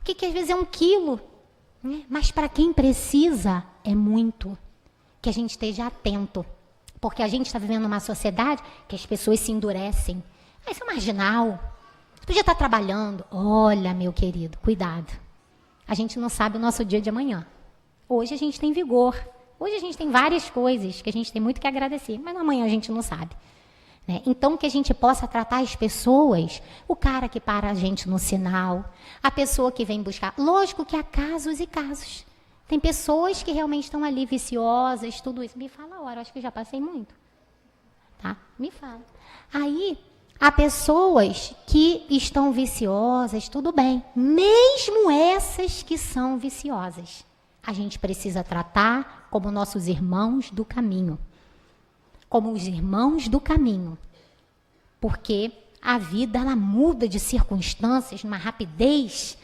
O que às vezes é 1 quilo? Né? Mas para quem precisa, é muito. Que a gente esteja atento. Porque a gente está vivendo numa sociedade que as pessoas se endurecem. Ah, isso é marginal. Você podia estar trabalhando. Olha, meu querido, cuidado. A gente não sabe o nosso dia de amanhã. Hoje a gente tem vigor. Hoje a gente tem várias coisas que a gente tem muito que agradecer, mas amanhã a gente não sabe. Né? Então, que a gente possa tratar as pessoas, o cara que para a gente no sinal, a pessoa que vem buscar. Lógico que há casos e casos. Tem pessoas que realmente estão ali viciosas, tudo isso. Me fala a hora, eu acho que já passei muito. Tá? Me fala. Aí, Há pessoas que estão viciosas, tudo bem. Mesmo essas que são viciosas, a gente precisa tratar como nossos irmãos do caminho. Como os irmãos do caminho. Porque a vida, ela muda de circunstâncias numa rapidez,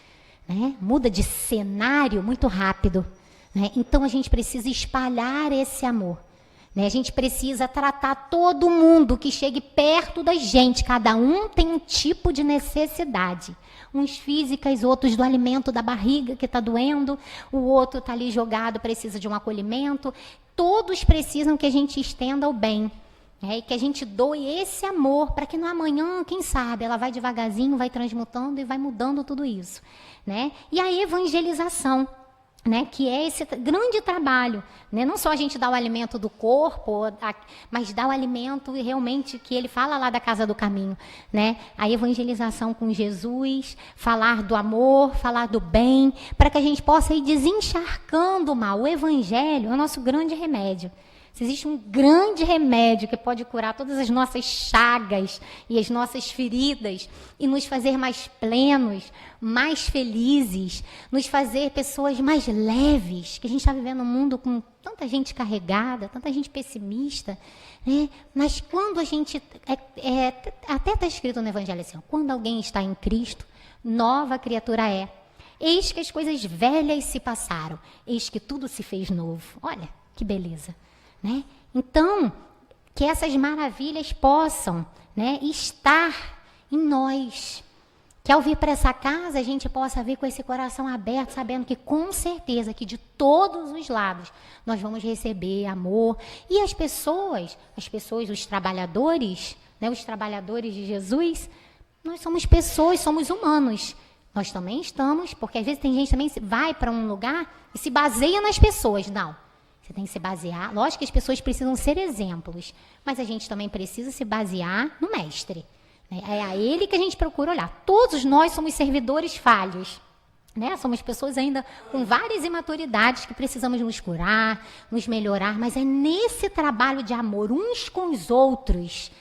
né? Muda de cenário muito rápido, né? Então a gente precisa espalhar esse amor, né? A gente precisa tratar todo mundo que chegue perto da gente. Cada um tem um tipo de necessidade. Uns físicas, outros do alimento da barriga que está doendo, o outro está ali jogado, precisa de um acolhimento. Todos precisam que a gente estenda o bem. E que a gente doe esse amor para que no amanhã, quem sabe, ela vai devagarzinho, vai transmutando e vai mudando tudo isso, né? E a evangelização, né, que é esse grande trabalho, né? Não só a gente dá o alimento do corpo, mas dá o alimento realmente que ele fala lá da Casa do Caminho, né? A evangelização com Jesus, falar do amor, falar do bem, para que a gente possa ir desencharcando o mal. O evangelho é o nosso grande remédio. Se existe um grande remédio que pode curar todas as nossas chagas e as nossas feridas e nos fazer mais plenos, mais felizes, nos fazer pessoas mais leves, que a gente está vivendo um mundo com tanta gente carregada, tanta gente pessimista, né? Mas quando a gente, até está escrito no Evangelho assim, quando alguém está em Cristo, nova criatura é. Eis que as coisas velhas se passaram, eis que tudo se fez novo. Olha, que beleza. Né? Então, que essas maravilhas possam, né, estar em nós. Que ao vir para essa casa, a gente possa vir com esse coração aberto, sabendo que com certeza que de todos os lados nós vamos receber amor. E as pessoas, os trabalhadores, né, os trabalhadores de Jesus, nós somos pessoas, somos humanos. Nós também estamos, porque às vezes tem gente também que vai para um lugar e se baseia nas pessoas. Não. Você tem que se basear. Lógico que as pessoas precisam ser exemplos, mas a gente também precisa se basear no mestre. Né? É a ele que a gente procura olhar. Todos nós somos servidores falhos. Né? Somos pessoas ainda com várias imaturidades que precisamos nos curar, nos melhorar, mas é nesse trabalho de amor uns com os outros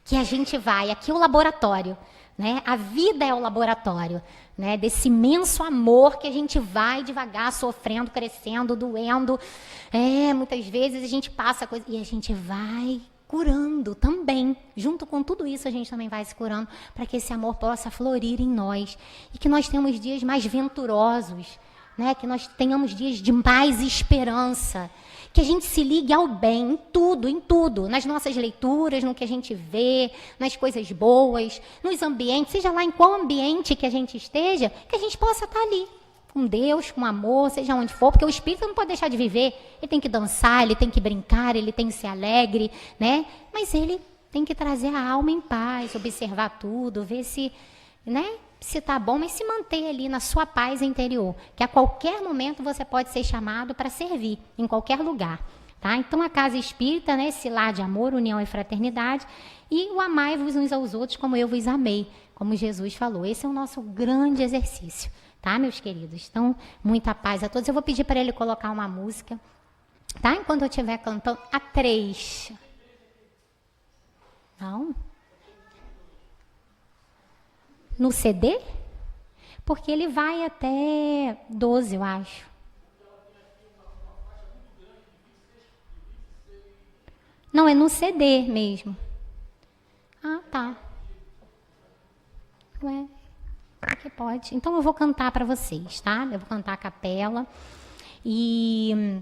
que a gente vai. Aqui é o laboratório. Né? A vida é o laboratório, né? Desse imenso amor que a gente vai devagar sofrendo, crescendo, doendo. Muitas vezes a gente passa coisa e a gente vai curando também. Junto com tudo isso a gente também vai se curando para que esse amor possa florir em nós e que nós tenhamos dias mais venturosos, né? Que nós tenhamos dias de mais esperança. Que a gente se ligue ao bem em tudo, nas nossas leituras, no que a gente vê, nas coisas boas, nos ambientes, seja lá em qual ambiente que a gente esteja, que a gente possa estar ali, com Deus, com amor, seja onde for, porque o espírito não pode deixar de viver, ele tem que dançar, ele tem que brincar, ele tem que ser alegre, né? Mas ele tem que trazer a alma em paz, observar tudo, ver se, né? Se está bom, mas se manter ali na sua paz interior, que a qualquer momento você pode ser chamado para servir, em qualquer lugar. Tá? Então, a casa espírita, né, esse lar de amor, união e fraternidade, e o amai-vos uns aos outros como eu vos amei, como Jesus falou. Esse é o nosso grande exercício, tá, meus queridos? Então, muita paz a todos. Eu vou pedir para ele colocar uma música, tá? Enquanto eu estiver cantando, a 3. Não? No CD? Porque ele vai até 12, eu acho. Não, é no CD mesmo. Ah, tá. Ué, que pode. Então eu vou cantar para vocês, tá? Eu vou cantar a capela. E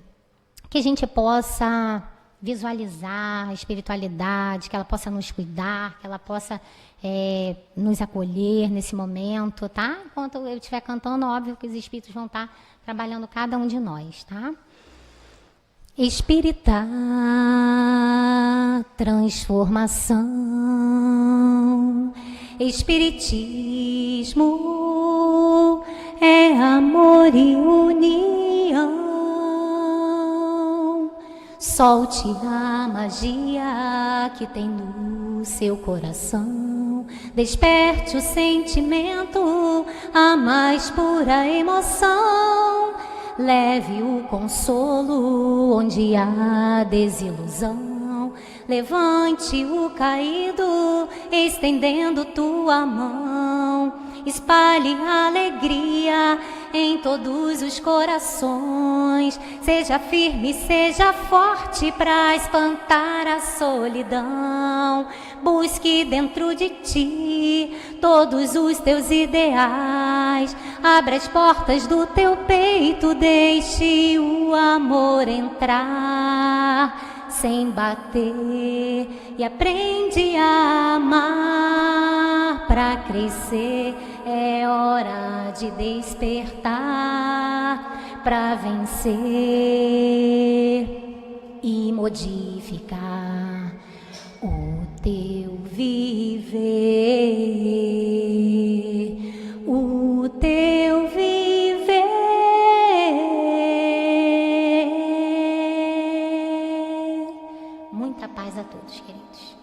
que a gente possa visualizar a espiritualidade, que ela possa nos cuidar, que ela possa nos acolher nesse momento, tá? Enquanto eu estiver cantando, óbvio que os espíritos vão estar trabalhando cada um de nós, tá? Espírita transformação, espiritismo é amor e união. Solte a magia que tem no seu coração, desperte o sentimento, a mais pura emoção. Leve o consolo onde há desilusão, Levante o caído, estendendo tua mão. Espalhe alegria em todos os corações. Seja firme, seja forte para espantar a solidão. Busque dentro de ti todos os teus ideais. Abra as portas do teu peito, deixe o amor entrar sem bater, e aprende a amar. Pra crescer é hora de despertar, pra vencer e modificar o teu viver, o teu viver. Muita paz a todos, queridos.